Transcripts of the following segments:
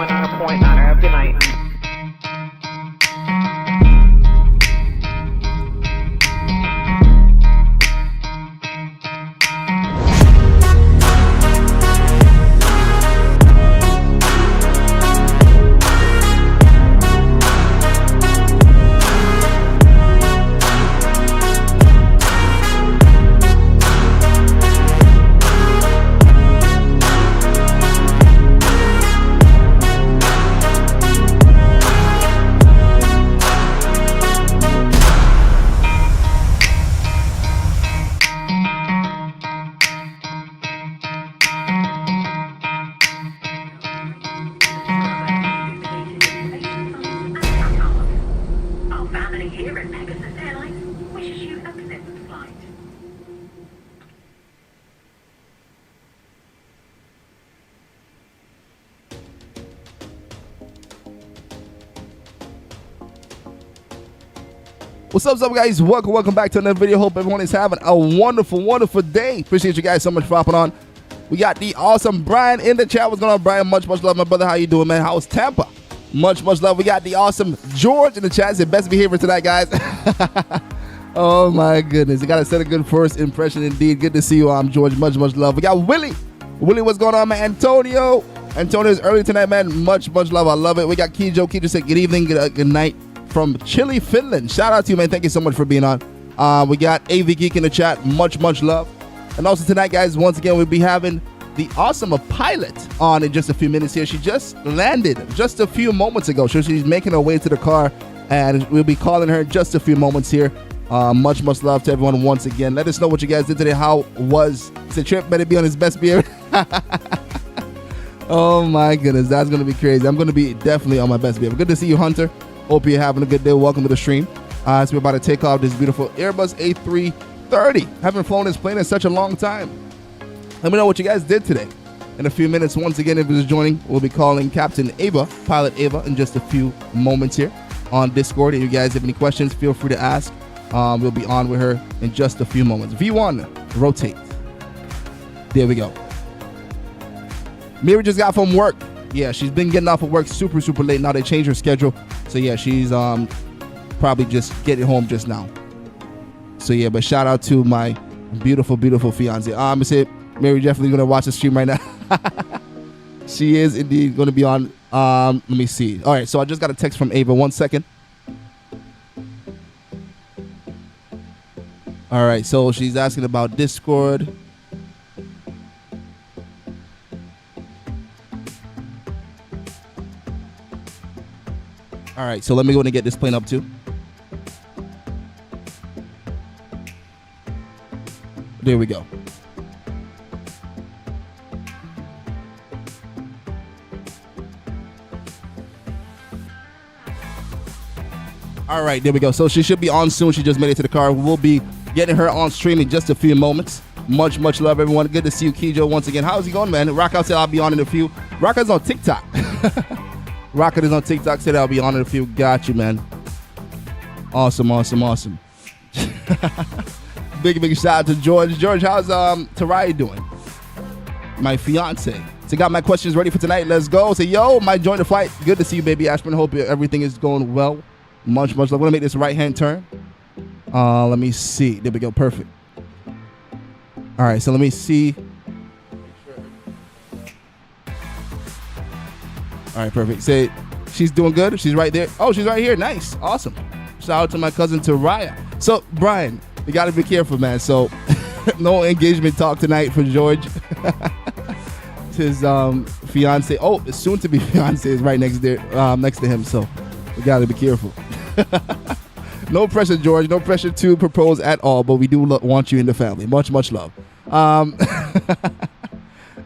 100.9. Have a good night. What's up, guys? Welcome back to another video. Hope everyone is having a wonderful day. Appreciate you guys so much for hopping on. We got the awesome Brian in the chat. What's going on, Brian? Much love, my brother. How you doing, man? How's Tampa? Much love. We got the awesome George in the chat. Said best behavior tonight, guys. Oh my goodness, you gotta set a good first impression indeed. Good to see you, George. Much love. We got Willie. What's going on, man? Antonio's early tonight, man. Much love. I love it. We got Kijo. Kijo said good evening, good night from Chile, Finland. Shout out to you, man. Thank you so much for being on. We got AV Geek in the chat. Much love. And also tonight, guys, once again, we'll be having the awesome pilot on in just a few minutes here. She just landed just a few moments ago. So she's making her way to the car, and we'll be calling her in just a few moments here. Much love to everyone once again. Let us know what you guys did today. How was the trip? Better be on his best behavior. Oh my goodness, that's gonna be crazy. I'm gonna be definitely on my best behavior. Good to see you, Hunter. Hope you're having a good day. Welcome to the stream. So we're about to take off this beautiful Airbus A330. Haven't flown this plane in such a long time. Let me know what you guys did today. In a few minutes, once again, if you're just joining, we'll be calling Captain Ava, Pilot Ava, in just a few moments here on Discord. If you guys have any questions, feel free to ask. We'll be on with her in just a few moments. V1, rotate. There we go. Mary just got from work. Yeah, she's been getting off of work super late. Now they changed her schedule. So yeah, she's probably just getting home just now. So yeah, but shout out to my beautiful fiance. I say Mary definitely gonna watch the stream right now. She is indeed gonna be on. Let me see. All right, so I just got a text from Ava. 1 second. All right, so she's asking about Discord. All right, so let me go and get this plane up too. There we go. All right, there we go. So she should be on soon. She just made it to the car. We'll be getting her on stream in just a few moments. Much love, everyone. Good to see you, Kijo, once again. How's he going, man? Rock said I'll be on in a few. Rocket's on TikTok. Rocket is on TikTok. Said I'll be on in a few. Got you, man. Awesome. Big shout out to George. George, how's Tarai doing? My fiance. So got my questions ready for tonight. Let's go. Say, yo, might join the flight. Good to see you, baby Ashburn. Hope everything is going well. Much love. I'm gonna make this right-hand turn. Let me see. There we go. Perfect. All right, so let me see. All right, perfect. Say, she's doing good. She's right there. Oh, she's right here. Nice. Awesome. Shout out to my cousin Taraya. So, Brian, you got to be careful, man. So, no engagement talk tonight for George. His fiance. Oh, his soon-to-be fiance is right next to him. So, we got to be careful. No pressure, George. No pressure to propose at all. But we do want you in the family. Much love.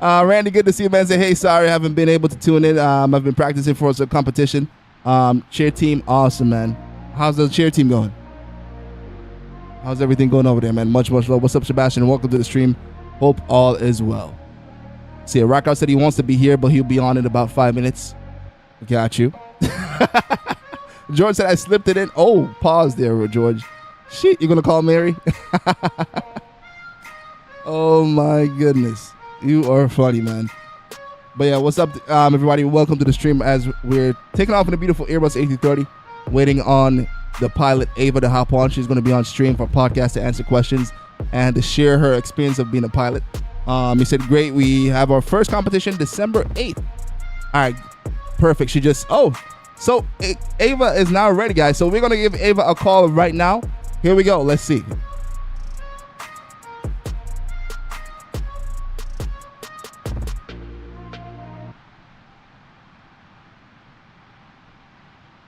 Randy, good to see you, man. Say, hey, sorry, I haven't been able to tune in. I've been practicing for some competition. Cheer team, awesome, man. How's the cheer team going? How's everything going over there, man? Much love. What's up, Sebastian? Welcome to the stream. Hope all is well. See, Rockout said he wants to be here, but he'll be on in about 5 minutes. Got you. George said I slipped it in. Oh, pause there, George. Shit, you're going to call Mary? Oh, my goodness. You are funny, man. But yeah, what's up, everybody? Welcome to the stream as we're taking off in a beautiful Airbus A330, waiting on the pilot Ava to hop on. She's going to be on stream for a podcast to answer questions and to share her experience of being a pilot. He said, great. We have our first competition December 8th. All right, perfect. So Ava is now ready, guys. So we're going to give Ava a call right now. Here we go. Let's see.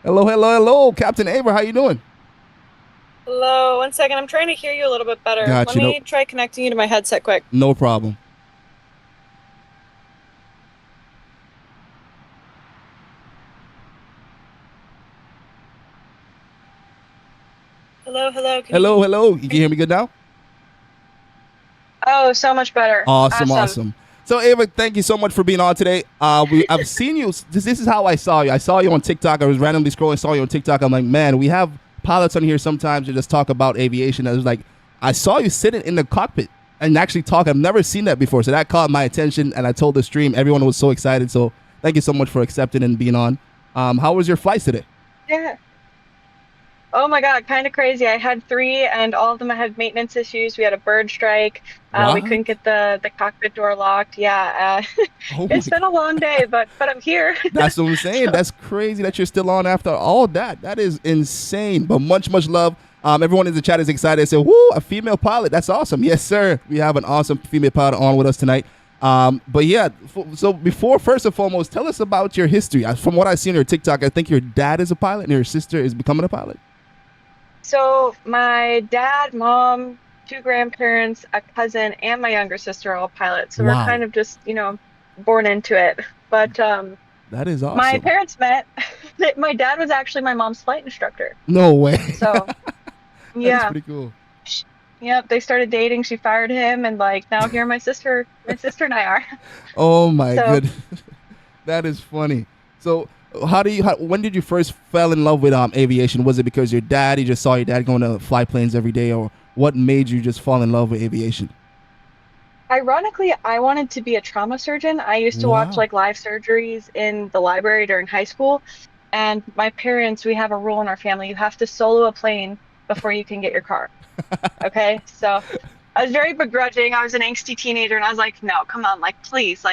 Hello, Captain Ava. How you doing? Hello, 1 second. I'm trying to hear you a little bit better. Gotcha. Let me try connecting you to my headset quick. No problem. Hello. Hello. You can hear me good now? Oh, so much better. Awesome. So Ava, thank you so much for being on today. I've seen you. This is how I saw you. I saw you on TikTok. I was randomly scrolling, saw you on TikTok. I'm like, man, we have pilots on here sometimes to just talk about aviation. I was like, I saw you sitting in the cockpit and actually talk. I've never seen that before, so that caught my attention. And I told the stream, everyone was so excited. So thank you so much for accepting and being on. How was your flight today? Yeah. Oh my God, kind of crazy. I had 3 and all of them had maintenance issues. We had a bird strike. We couldn't get the cockpit door locked. Yeah. It's been a long day, but I'm here. That's what I'm saying. So, that's crazy that you're still on after all that. That is insane. But much love. Everyone in the chat is excited. They say, woo, a female pilot. That's awesome. Yes, sir. We have an awesome female pilot on with us tonight. But yeah, so first and foremost, tell us about your history. From what I see on your TikTok, I think your dad is a pilot and your sister is becoming a pilot. So my dad, mom, 2 grandparents, a cousin, and my younger sister are all pilots. So we're kind of just, born into it. But that is awesome. My parents met. My dad was actually my mom's flight instructor. No way. So yeah, that's pretty cool. Yep, they started dating. She fired him, and now here my sister and I are. Oh my goodness, that is funny. So when did you first fell in love with aviation? Was it because you just saw your dad going to fly planes every day, or what made you just fall in love with aviation? Ironically, I wanted to be a trauma surgeon. I used to watch live surgeries in the library during high school, and my parents, we have a rule in our family: you have to solo a plane before you can get your car. Okay, so I was very begrudging. I was an angsty teenager, and I was like, no, come on, please,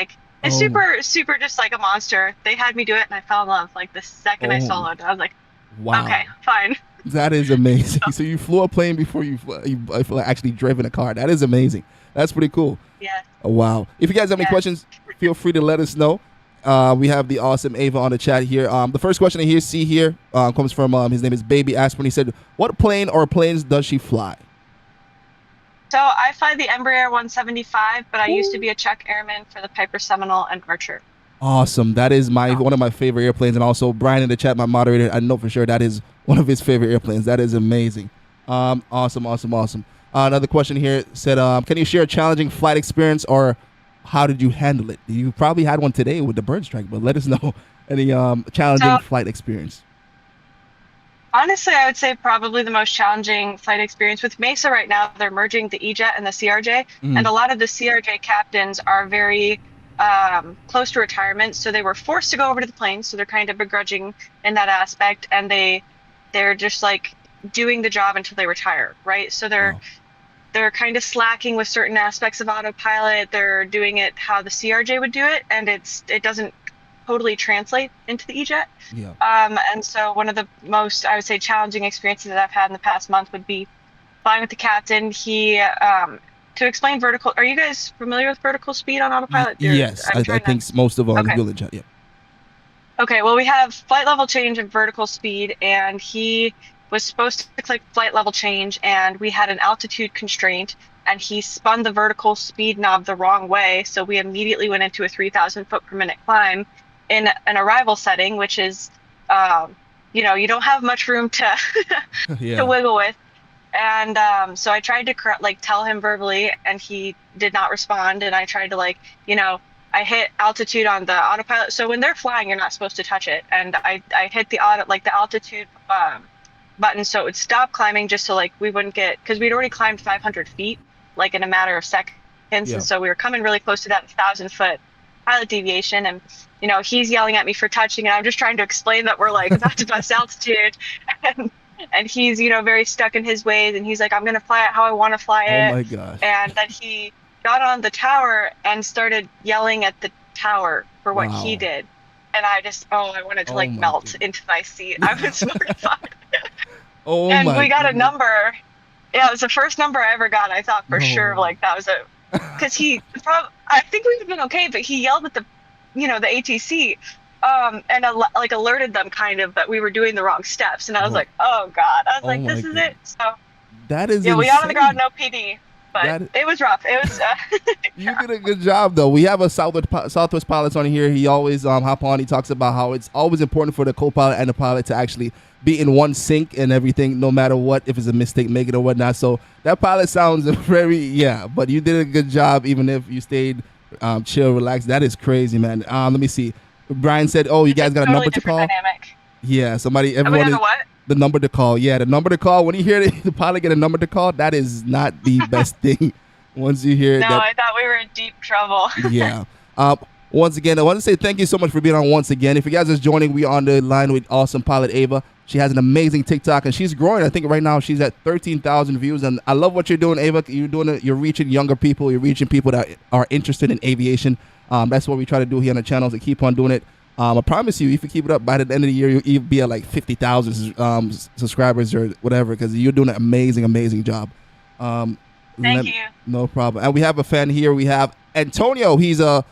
it's super just like a monster. They had me do it, and I fell in love the second I soloed. I was like, wow, okay, fine. That is amazing. So you flew a plane before you actually driven a car. That is amazing. That's pretty cool. Yeah. Oh, wow. If you guys have any questions, feel free to let us know. We have the awesome Ava on the chat here. The first question I see here comes from his name is Baby Aspirin. He said, what plane or planes does she fly? So I fly the Embraer 175, but I used to be a check airman for the Piper Seminole and Archer. Awesome. That is one of my favorite airplanes. And also Brian in the chat, my moderator, I know for sure that is one of his favorite airplanes. That is amazing. Awesome. Another question here said, can you share a challenging flight experience, or how did you handle it? You probably had one today with the bird strike, but let us know any challenging flight experience. Honestly, I would say probably the most challenging flight experience with Mesa right now. They're merging the E-Jet and the CRJ, and a lot of the CRJ captains are very close to retirement, so they were forced to go over to the planes. So they're kind of begrudging in that aspect, and they're just doing the job until they retire, right? So they're kind of slacking with certain aspects of autopilot. They're doing it how the CRJ would do it, and it doesn't totally translate into the E-Jet. Yeah. And so one of the most, I would say, challenging experiences that I've had in the past month would be flying with the captain. He, to explain vertical, are you guys familiar with vertical speed on autopilot? Yes, I think most of our village, yeah. Okay, well, we have flight level change and vertical speed, and he was supposed to click flight level change, and we had an altitude constraint, and he spun the vertical speed knob the wrong way, so we immediately went into a 3,000 foot per minute climb in an arrival setting, which is, you don't have much room to to wiggle with. And so I tried to tell him verbally, and he did not respond. And I tried to I hit altitude on the autopilot. So when they're flying, you're not supposed to touch it. And I hit the altitude button so it would stop climbing, just so we wouldn't get, because we'd already climbed 500 feet in a matter of seconds. And so we were coming really close to that 1,000 foot pilot deviation, and he's yelling at me for touching, and I'm just trying to explain that we're like about to bust altitude, and he's very stuck in his ways, and he's like, I'm gonna fly it how I want to fly Oh it, my gosh. and then he got on the tower and started yelling at the tower for what he Wow. did. And I wanted to Oh like my melt goodness. into my seat. I was mortified. Oh And my we got a goodness. number. Yeah, it was the first number I ever got. I thought for sure No. like that was a because I think we would have been okay, but he yelled at the ATC, and like alerted them kind of that we were doing the wrong steps. And I was Oh, like, oh God. I was oh like, my this is it. goodness. So That is yeah, we got on the ground, insane. no PD, but That it was rough. It was You did a good job, though. We have a Southwest pilots on here. He always hop on. He talks about how it's always important for the co-pilot and the pilot to actually be in one sync and everything, no matter what, if it's a mistake, make it or whatnot. So that pilot sounds but you did a good job, even if you stayed chill, relaxed. That is crazy, man. Let me see. Brian said, "Oh, you it's a guys got a totally number to different call." dynamic. Yeah, We everyone have is a what? the number to call. Yeah, the number to call. When you hear the pilot get a number to call, that is not the best thing. Once you hear No, that, I thought we were in deep trouble. yeah. Once again, I want to say thank you so much for being on once again. If you guys are joining, we are on the line with awesome pilot Ava. She has an amazing TikTok and she's growing. I think right now she's at 13,000 views. And I love what you're doing, Ava. You're reaching younger people. You're reaching people that are interested in aviation. That's what we try to do here on the channel, to keep on doing it. I promise you, if you keep it up, by the end of the year, you'll be at like 50,000 subscribers or whatever, because you're doing an amazing, amazing job. Um, Thank let- you. no problem. And we have a fan here. We have Antonio. He's a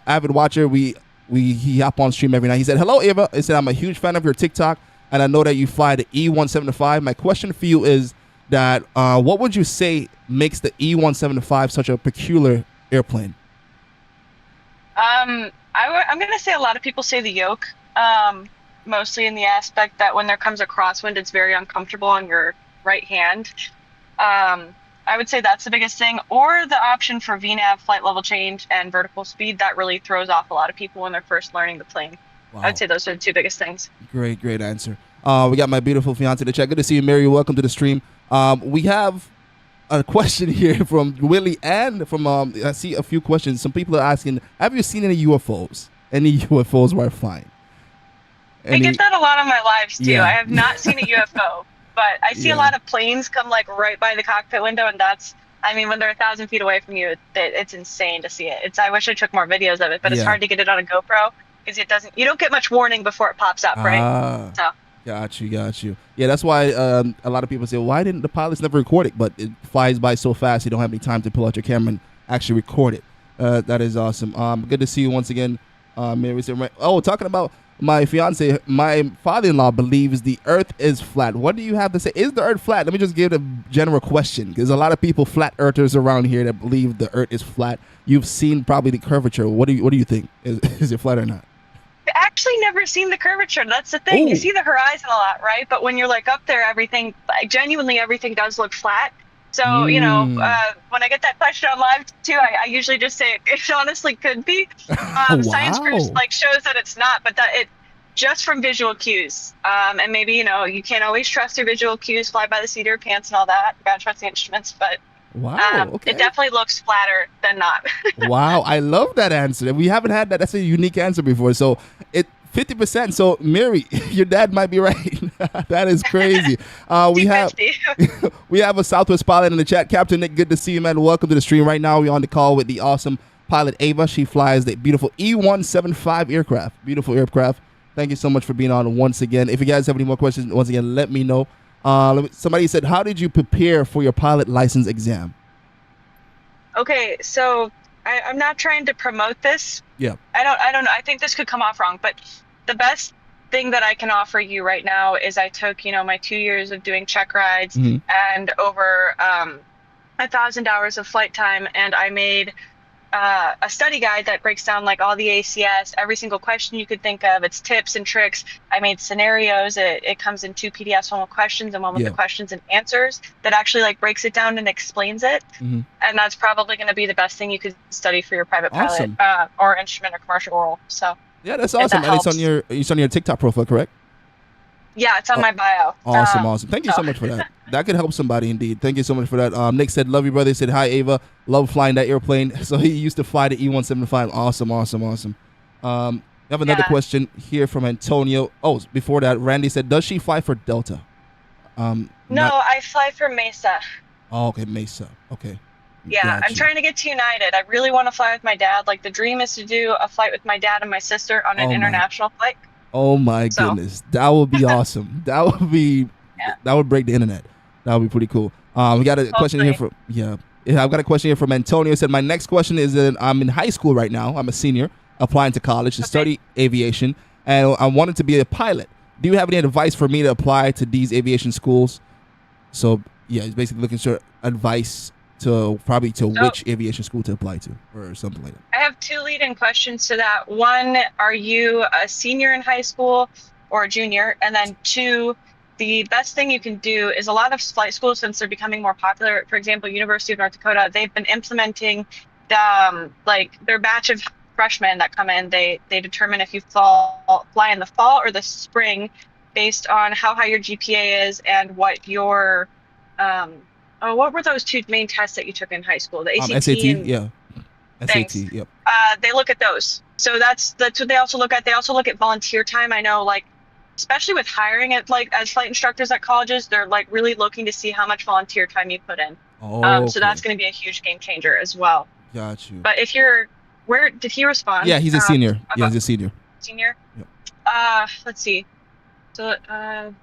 avid watcher. He hop on stream every night. He said, "Hello, Ava." He said, "I'm a huge fan of your TikTok, and I know that you fly the E175. My question for you is that what would you say makes the E175 such a peculiar airplane?" I'm gonna say a lot of people say the yoke, mostly in the aspect that when there comes a crosswind, it's very uncomfortable on your right hand. I would say that's the biggest thing, or the option for VNAV, flight level change, and vertical speed. That really throws off a lot of people when they're first learning the plane. I would Wow. say those are the two biggest things. Great answer. We got my beautiful fiance in the chat. Good to see you, Mary. Welcome to the stream. We have a question here from Willie and from I see a few questions. Some people are asking, have you seen any UFOs? Any UFOs while flying? I get that a lot on my lives too. Yeah. I have not seen a UFO, but I see Yeah. a lot of planes come like right by the cockpit window, and I mean, when they're 1,000 feet away from you, it's insane to see it. I wish I took more videos of it, but it's Yeah. hard to get it on a GoPro because you don't get much warning before it pops up, right? Ah. So Got you. Yeah, that's why a lot of people say, why didn't the pilots never record it? But it flies by so fast, you don't have any time to pull out your camera and actually record it. That is awesome. Good to see you once again, Mary. Oh, talking about my fiance, my father-in-law believes the Earth is flat. What do you have to say? Is the Earth flat? Let me just give a general question, because a lot of people, flat earthers around here, that believe the Earth is flat. You've seen probably the curvature. What do you think? Is it flat or not? I've actually never seen the curvature. That's the thing. You Oh. see the horizon a lot, right? But when you're like up there, everything, like, genuinely everything does look flat. So, when I get that question on live too, I usually just say it honestly could be. Science proof Wow. like shows that it's not, but that it just from visual cues. And maybe, you can't always trust your visual cues, fly by the seat of your pants and all that. You gotta trust the instruments, but Wow. Okay. it definitely looks flatter than not. Wow, I love that answer. We haven't had that. That's a unique answer before. So it 50%. So Mary, your dad might be right. That is crazy. We have 250. we have a Southwest pilot in the chat. Captain Nick, good to see you, man. Welcome to the stream. Right now, we're on the call with the awesome pilot Ava. She flies the beautiful E175 aircraft. Beautiful aircraft. Thank you so much for being on once again. If you guys have any more questions, once again, let me know. Somebody said, how did you prepare for your pilot license exam? Okay, so I'm not trying to promote this. Yeah. I don't know. I think this could come off wrong, but the best thing that I can offer you right now is I took, my 2 years of doing check rides Mhm. and over 1,000 hours of flight time, and I made a study guide that breaks down like all the ACS, every single question you could think of, its tips and tricks. I made scenarios. It comes in 2 PDFs, one with questions and one with Yeah. the questions and answers, that actually like breaks it down and explains it. Mhm. And that's probably going to be the best thing you could study for your private Awesome. pilot or instrument or commercial oral. So Yeah, that's if awesome. that And it's on helps. your TikTok profile, correct? Yeah, it's on my bio. Awesome. Thank you so So much for that. that could help somebody indeed. Thank you so much for that. Nick said, "Love you, brother." He said, "Hi, Ava. Love flying that airplane." So he used to fly the E-175. Awesome, awesome, awesome. We have another Yeah. question here from Antonio. Oh, before that, Randy said, "Does she fly for Delta?" No, Not. I fly for Mesa. Oh, okay, Mesa. Okay, Yeah, I'm got you. trying to get to United. I really want to fly with my dad. Like the dream is to do a flight with my dad and my sister on an Oh my. international flight. Oh my So, goodness, that would be awesome. That would be. yeah, That would break the internet. That would be pretty cool. We got a question here hopefully. from yeah. I've got a question here from Antonio. He said, "My next question is that I'm in high school right now. I'm a senior applying to college to Okay. study aviation, and I wanted to be a pilot. Do you have any advice for me to apply to these aviation schools?" So yeah, he's basically looking for advice to probably to So, which aviation school to apply to or something like that. I have two lead-in questions to that. One, are you a senior in high school or a junior? And then two, the best thing you can do is a lot of flight schools, since they're becoming more popular, for example, University of North Dakota, they've been implementing like their batch of freshmen that come in, they determine if you fly in the fall or the spring based on how high your GPA is and what your what were those two main tests that you took in high school, the ACT SAT, and yeah, things. SAT, yep. They look at those. So that's what they also look at. They also look at volunteer time. I know, like, especially with hiring at like as flight instructors at colleges, they're like really looking to see how much volunteer time you put in. So Okay, that's going to be a huge game changer as well. got you. But if you're, where did he Yeah, respond? he's a senior. Yeah, About he's a senior. senior? Yep. Let's see. So, I'm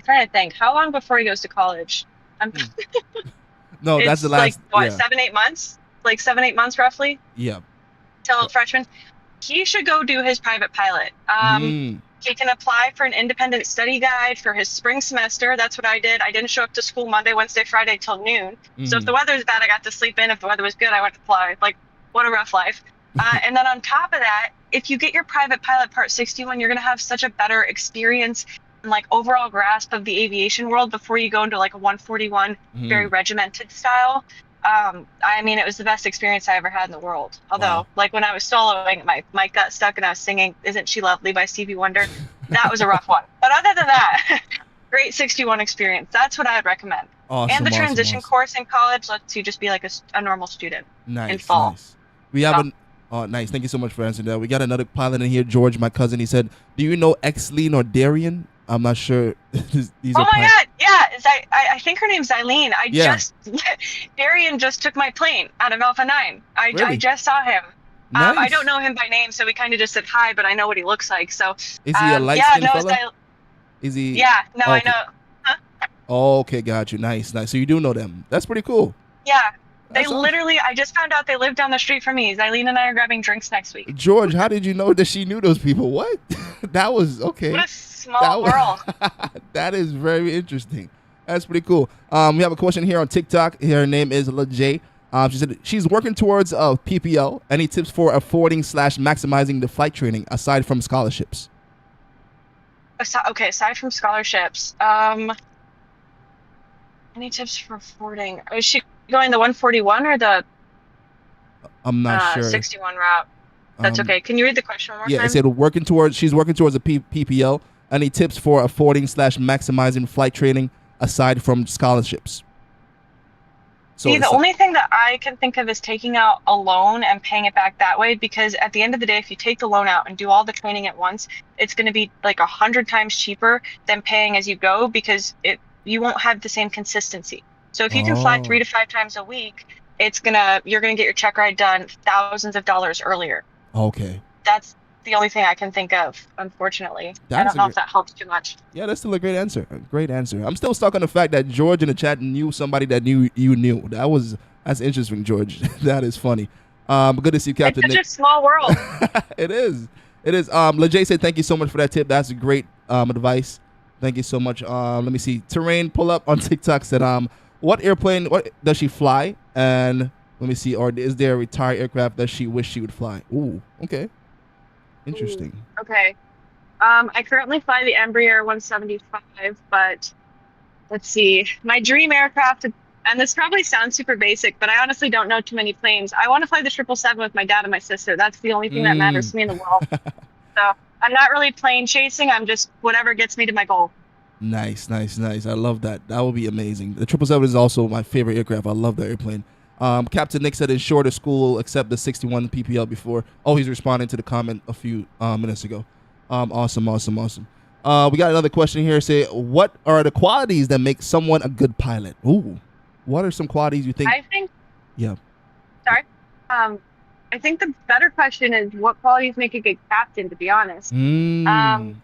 trying to think. How long before he goes to college? Um, Hmm. No, that's the it's like last. what, Yeah, 7, 8 months? Like 7, 8 months roughly yeah. till freshman. He should go do his private pilot. Mm. He can apply for an independent study guide for his spring semester. That's what I did. I didn't show up to school Monday, Wednesday, Friday till noon. So if Mm. the weather's bad, I got to sleep in. If the weather was good, I went to fly. Like, what a rough life. And then on top of that, if you get your private pilot part 61, you're going to have such a better experience and like overall grasp of the aviation world before you go into like a 141, very Mm. regimented style. I mean, it was the best experience I ever had in the world. Wow. Although, like when I was soloing, my mic got stuck and I was singing "Isn't She Lovely" by Stevie Wonder. That was a rough one. But other than that, great 61 experience. That's what I would recommend. And the Awesome, awesome, transition awesome. course in college lets you just be like a normal student in Nice, fall. nice. We have So, an. Oh, nice. Thank you so much for answering that. We got another pilot in here, George, my cousin. He said, "Do you know Exleen or Darian?" I'm not sure. These oh are my pilots. God, yeah, I think her name's Eileen. Yeah. Darian just took my plane out of Alpha 9. I Really? just saw him. I don't Nice. know him by name, so we kind of just said hi, but I know what he looks like. So, Is he a light yeah, skinned no, fella? Is he? yeah, no, Oh, I okay. know. Huh? Oh, okay, got you. Nice, nice. So you do know them. That's pretty cool. Yeah, they That's awesome. literally, I just found out they live down the street from me. Eileen and I are grabbing drinks next week. George, how did you know that she knew those people? What? That was What okay. a small That world. was, that is very interesting. That's pretty cool. We have a question here on TikTok. Her name is LaJ. She said she's working towards a PPL. Any tips for affording / maximizing the flight training aside from scholarships? Okay, aside from scholarships, any tips for affording? Is she going the 141 or the I'm not sure. 61 route? That's Um, okay. Can you read the question one more yeah, it time? said she's working towards a PPL. Any tips for affording / maximizing flight training aside from scholarships? So See, the it's only thing that I can think of is taking out a loan and paying it back that way, because at the end of the day, if you take the loan out and do all the training at once, it's going to be like 100 times cheaper than paying as you go, because you won't have the same consistency. So if you can fly oh 3 to 5 times a week, you're gonna get your check ride done thousands of dollars earlier. okay. That's the only thing I can think of, unfortunately. I That's don't a know great. if that helps too much. Yeah, that's still a great answer. A great answer. I'm still stuck on the fact that George in the chat knew somebody that knew you knew. That's interesting, George. That is funny. Good to see you, It's Captain such Nick. a small world. It is. It is. LeJay said thank you so much for that tip. That's great advice. Thank you so much. Let me see. Terrain pull up on TikTok said what airplane what does she fly? And let me see. Or is there a retired aircraft that she wish she would fly? Ooh, okay. Ooh, Interesting. okay. I currently fly the Embraer 175, but let's see. My dream aircraft, and this probably sounds super basic, but I honestly don't know too many planes. I want to fly the 777 with my dad and my sister. That's the only thing that matters Mm. to me in the world. So I'm not really plane chasing. I'm just whatever gets me to my goal. Nice, nice, nice. I love that. That would be amazing. The 777 is also my favorite aircraft. I love the airplane. Captain Nick said ensure the school accept the 61 PPL before. Oh, he's responding to the comment a few minutes ago. Awesome, awesome, awesome. We got another question here. Say, what are the qualities that make someone a good pilot? Ooh, what are some qualities you think? I think, Yeah. sorry. Um, I think the better question is what qualities make a good captain, to be honest. Mm.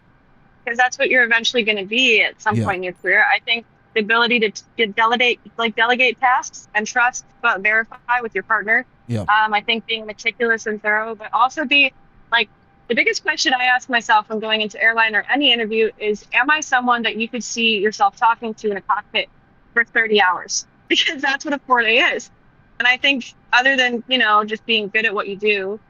Because that's what you're eventually going to be at some Yeah. point in your career. I think the ability to delegate tasks and trust, but verify with your partner. Yeah. I think being meticulous and thorough, but also be like the biggest question I ask myself when going into airline or any interview is, am I someone that you could see yourself talking to in a cockpit for 30 hours? Because that's what a 4-day is. And I think other than, just being good at what you do,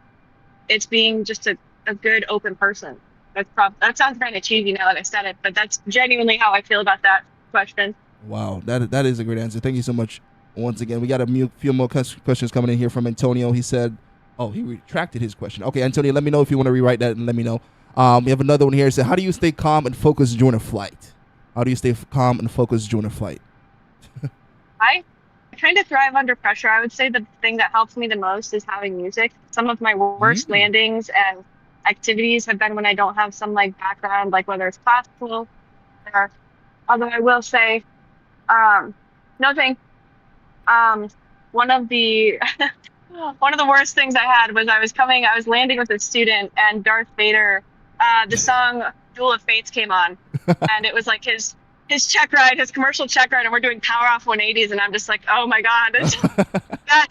it's being just a good open person. That sounds kind of cheesy now that I said it, but that's genuinely how I feel about that question. Wow, that is a great answer. Thank you so much. Once again, we got a few more questions coming in here from Antonio. He said, "Oh, he retracted his question." Okay, Antonio, let me know if you want to rewrite that and let me know. We have another one here. It said, "How do you stay calm and focused during a flight? How do you stay calm and focused during a flight?" I kind of thrive under pressure. I would say the thing that helps me the most is having music. Some of my worst Mm. landings and activities have been when I don't have some like background, like whether it's classical or, although I will say, um, no thing. Um, one of the one of the worst things I had was I was landing with a student and Darth Vader, the song Duel of Fates came on, and it was like his check ride, his commercial check ride, and we're doing power off 180s, and I'm just like, oh my God, that that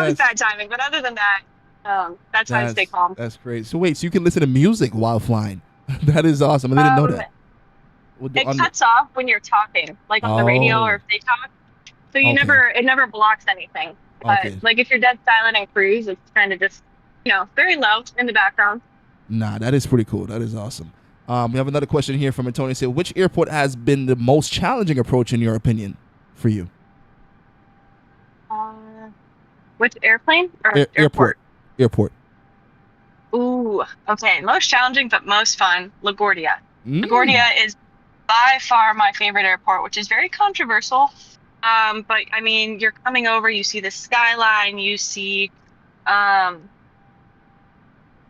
was that's bad timing. But other than that, that's how I stay calm. that's great. So wait, so you can listen to music while flying? That is awesome. I didn't know Um, that. it cuts off when you're talking, like on the radio or Oh, if they talk. So okay, it never blocks anything. But okay. like if you're dead silent and cruise, it's kind of just, very low in the background. Nah, that is pretty cool. That is awesome. We have another question here from Antonio. Say, which airport has been the most challenging approach in your opinion for you? Uh, which airplane or Airport. airport? Airport. Ooh, okay. Most challenging but most fun, LaGuardia. Mm. LaGuardia is by far my favorite airport, which is very controversial. But I mean, you're coming over, you see the skyline, um,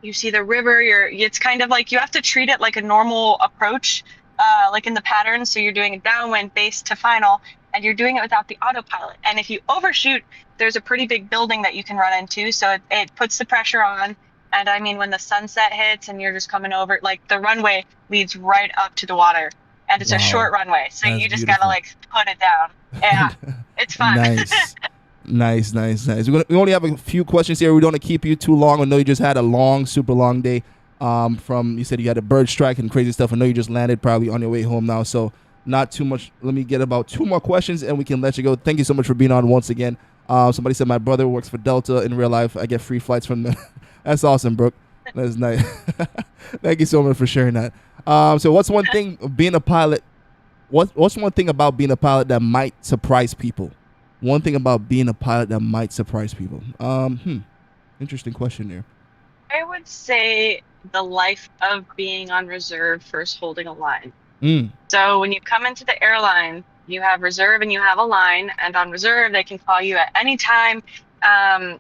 you see the river. It's kind of like you have to treat it like a normal approach, like in the pattern. So you're doing a downwind base to final, and you're doing it without the autopilot. And if you overshoot, there's a pretty big building that you can run into, so it puts the pressure on. And I mean, when the sunset hits and you're just coming over, like the runway leads right up to the water, and it's a Wow, short runway, so that's you just gotta beautiful. like put it down. Yeah, it's fun. Nice. Nice, nice, nice. We only have a few questions here. We don't want to keep you too long. I know you just had a long, super long day. From you said you had a bird strike and crazy stuff. I know you just landed probably on your way home now, so not too much. Let me get about two more questions and we can let you go. Thank you so much for being on once again. Somebody said my brother works for Delta in real life. I get free flights from them. That's awesome, Brooke. That's nice. Thank you so much for sharing that. So what's one thing being a pilot? What's one thing about being a pilot that might surprise people? One thing about being a pilot that might surprise people. Interesting question there. I would say the life of being on reserve first holding a line. Mm. So when you come into the airline, you have reserve and you have a line, and on reserve they can call you at any time.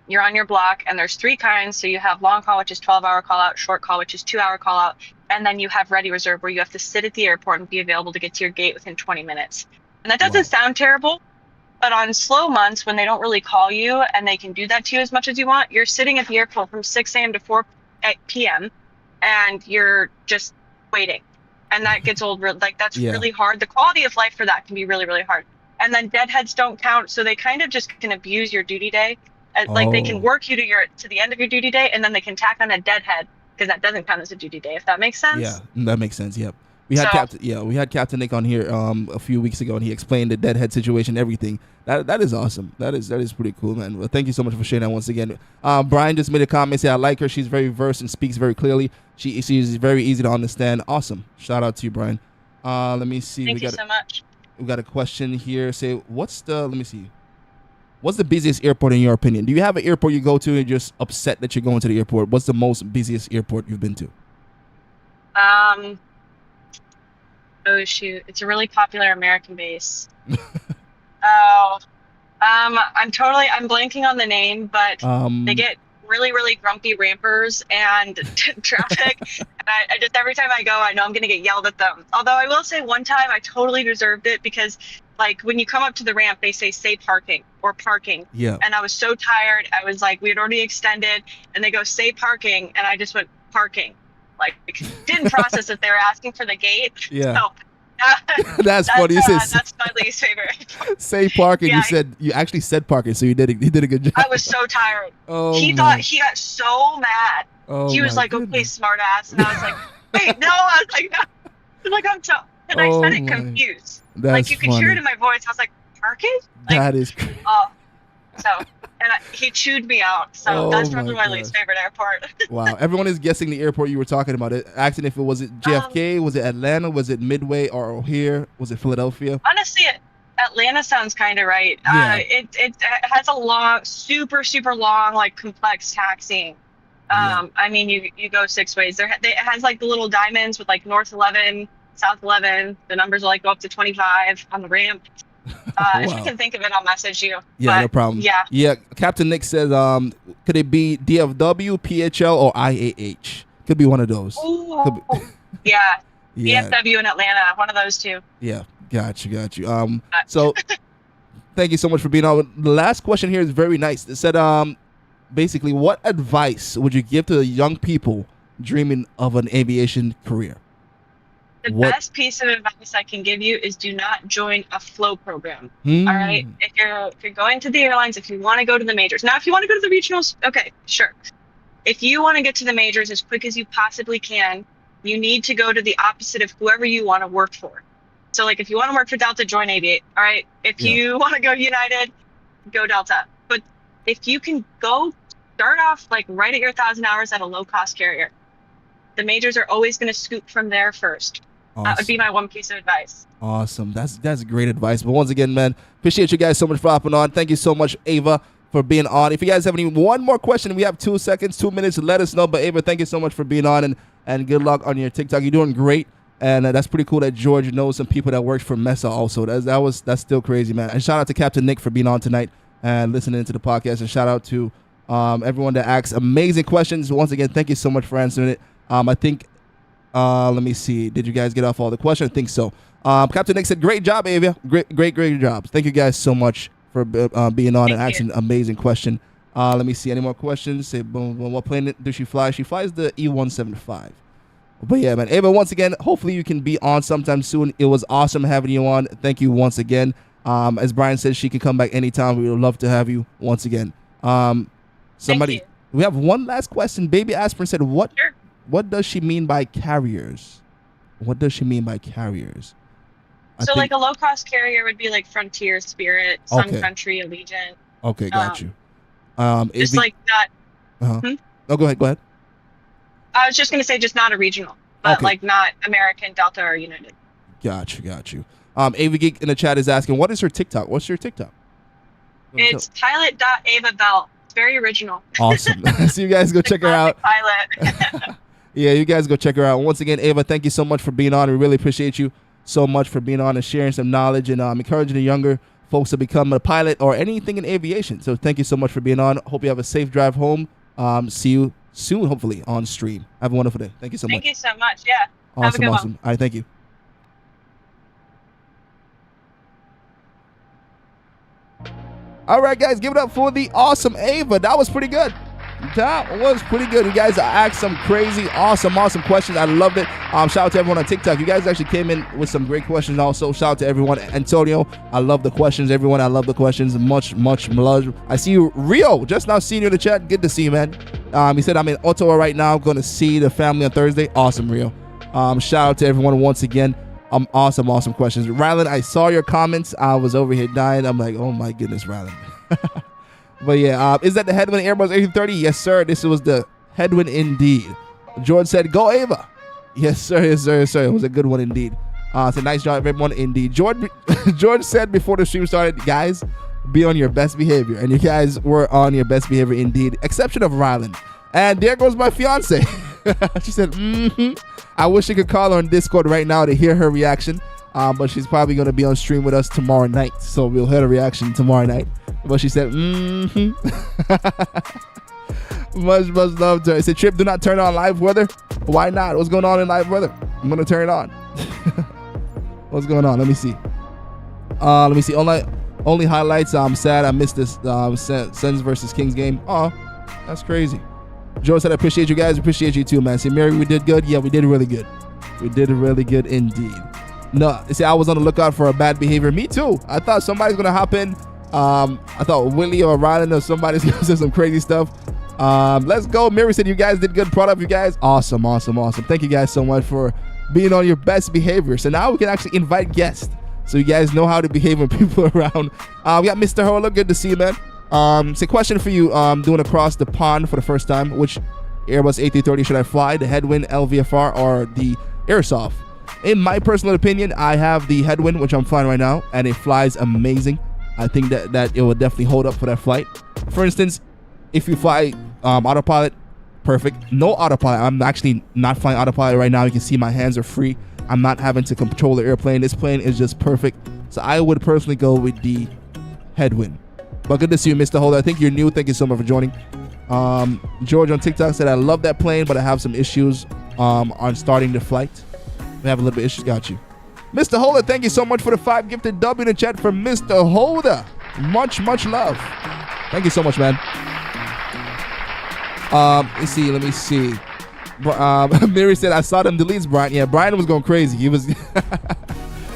You're on your block, and there's three kinds. So you have long call, which is 12-hour call out, short call, which is 2-hour call out, and then you have ready reserve, where you have to sit at the airport and be available to get to your gate within 20 minutes. And that doesn't Wow. sound terrible, but on slow months when they don't really call you and they can do that to you as much as you want, you're sitting at the airport from 6 a.m. to 4 p.m. and you're just waiting. And that gets old. Like that's Yeah. really hard. The quality of life for that can be really, really hard. And then deadheads don't count, so they kind of just can abuse your duty day. Like they can Oh. work you to the end of your duty day, and then they can tack on a deadhead because that doesn't count as a duty day, if that makes Yeah, sense. that makes sense. Yep. So We had Captain Nick on here a few weeks ago, and he explained the deadhead situation, everything. That is awesome. That is pretty cool, man. Well, thank you so much for sharing that once again. Brian just made a comment. Say I like her. She's very versed and speaks very clearly. She's very easy to understand. Awesome. Shout out to you, Brian. Let me see. thank you so much. We got a question here. Say let me see. What's the busiest airport in your opinion? Do you have an airport you go to and you're just upset that you're going to the airport? What's the most busiest airport you've been to? Um, Oh shoot, it's a really popular American base. Oh, I'm blanking on the name, but they Um, get really grumpy rampers and traffic. And I just every time I go, I know I'm gonna get yelled at them. Although I will say one time I totally deserved it because like when you come up to the ramp, they say parking or parking. yeah, And I was so tired. I was like, we had already extended, and they go say parking, and I just went parking. Like didn't process that they were asking for the gate. yeah. So That's funny. You said that's my least favorite. say parking. Yeah, You actually said parking, so you did it. You did a good I job. was so tired. Oh He thought man. he got so mad. Oh He was my like, "Okay, goodness. smart ass," and I was like, "Wait, no." I was like, "No." I was like, "I'm so," and I Oh said it my. confused. Like That's you could hear it funny. in my voice. I was like, "Parking?" Like, That is. oh, so, he chewed me out. So Oh that's my probably my gosh. least favorite airport. Wow. Everyone is guessing the airport you were talking about. Asking if it was it Um, JFK, was it Atlanta, was it Midway or O'Hare, was it Philadelphia? honestly, Atlanta sounds kind of right. Yeah. It has a long, super long, like complex taxiing. Yeah. I mean, you go six ways. It has like the little diamonds with like North 11, South 11. The numbers will like go up to 25 on the ramp. If I Wow. can think of it, I'll message you. Yeah, no But problem. yeah, Yeah, Captain Nick says, could it be DFW, PHL, or IAH? Could be one of those. Could ooh, be, yeah, yeah, DFW in Atlanta, one of those two. yeah. Got you. Uh, So thank you so much for being on. The last question here is very nice. It said, basically, what advice would you give to the young people dreaming of an aviation career? the What? best piece of advice I can give you is do not join a flow program. All right. Hmm. If you're going to the airlines, if you want to go to the majors. Now, if you want to go to the regionals, okay, sure. If you want to get to the majors as quick as you possibly can, you need to go to the opposite of whoever you want to work for. So like if you want to work for Delta, join Aviate. All right. If Yeah. you want to go United, go Delta. But if you can go start off like right at your 1,000 hours at a low cost carrier, the majors are always going to scoop from there first. That would be Awesome. my one piece of advice. Awesome. That's great advice. But once again, man, appreciate you guys so much for hopping on. Thank you so much, Ava, for being on. If you guys have one more question, we have 2 seconds, 2 minutes. Let us know. But Ava, thank you so much for being on, and good luck on your TikTok. You're doing great, and that's pretty cool that George knows some people that worked for Mesa also. That's still crazy, man. And shout out to Captain Nick for being on tonight and listening to the podcast. And shout out to everyone that asks amazing questions. Once again, thank you so much for answering it. I think. Let me see. Did you guys get off all the questions? I think so. Captain Nick said, "Great job, Ava. Great jobs. Thank you guys so much for being on and Thank you. asking an amazing question." Let me see. Any more questions? Say, boom, boom. What plane does she fly? She flies the E-175. But yeah, man. Ava, once again, hopefully you can be on sometime soon. It was awesome having you on. Thank you once again. As Brian said, she can come back anytime. We would love to have you once again. Thank Somebody, you. we have one last question. Baby Aspirin said, Sure. what does she mean by carriers? What does she mean by carriers? So like a low cost carrier would be like Frontier, Spirit, Sun Okay. Country, Allegiant. Okay, got you. Just like not. uh-huh. Hmm? Oh, go ahead. I was just gonna say just not a regional, but Okay. like not American, Delta, or United. Got you. Ava Geek in the chat is asking, what is her TikTok? What's your TikTok? It's pilot.avabell. It's very original. Awesome. So you guys go The check her out. classic pilot. Yeah, you guys go check her out. Once again, Ava, thank you so much for being on. We really appreciate you so much for being on and sharing some knowledge and encouraging the younger folks to become a pilot or anything in aviation. So thank you so much for being on. Hope you have a safe drive home. See you soon, hopefully, on stream. Have a wonderful day. Thank you so much. Thank you so much. Yeah. Have a good Awesome. one. All right, thank you. All right, guys, give it up for the awesome Ava. That was pretty good. That was pretty good. You guys asked some crazy, awesome questions. I loved it. Shout out to everyone on TikTok. You guys actually came in with some great questions also. Shout out to everyone. Antonio, I love the questions. Everyone, I love the questions. Much love. I see you, Rio, just now seeing you in the chat. Good to see you, man. He said, I'm in Ottawa right now. I'm going to see the family on Thursday. Awesome, Rio. Shout out to everyone once again. Awesome questions. Rylan, I saw your comments. I was over here dying. I'm like, oh my goodness, Rylan. But yeah, is that the headwind Airbus A330? Yes, sir. This was the headwind indeed. George said, go Ava. Yes, sir. It was a good one indeed. It's a nice job, everyone, indeed. George said before the stream started, guys, be on your best behavior. And you guys were on your best behavior indeed, exception of Rylan. And there goes my fiance. She said, I wish I could call her on Discord right now to hear her reaction. But she's probably going to be on stream with us tomorrow night. So we'll hear the reaction tomorrow night. But she said, much love to her. I said, Trip, do not turn on live weather. Why not? What's going on in live weather? I'm going to turn it on. What's going on? Let me see. Only highlights. I'm sad I missed this Sens versus Kings game. Oh, that's crazy. Joe said, I appreciate you guys. Appreciate you too, man. See, Mary, we did good. Yeah, we did really good. We did really good indeed. No, see, I was on the lookout for a bad behavior. Me too. I thought somebody's going to hop in. I thought Willie or Rylan or somebody's going to say some crazy stuff. Let's go. Mary said, you guys did good. Proud of you guys. Awesome. Thank you guys so much for being on your best behavior. So now we can actually invite guests. So you guys know how to behave when people are around. We got Mr. Hola. Good to see you, man. It's a question for you. Doing across the pond for the first time. Which Airbus A330 should I fly? The Headwind, LVFR, or the Airsoft? In my personal opinion, I have the Headwind, which I'm flying right now, and it flies amazing. I think that it will definitely hold up for that flight. For instance, if you fly autopilot, perfect. No autopilot. I'm actually not flying autopilot right now. You can see my hands are free. I'm not having to control the airplane. This plane is just perfect. So I would personally go with the Headwind. But good to see you, Mr. Holder. I think you're new. Thank you so much for joining. George on TikTok said, I love that plane, but I have some issues on starting the flight. We have a little bit of issues. Got you. Mr. Holder, thank you so much for the 5 gifted W in the chat from Mr. Holder. Much love. Thank you so much, man. Let me see. Mary said, I saw them deletes, Brian. Yeah, Brian was going crazy. He was...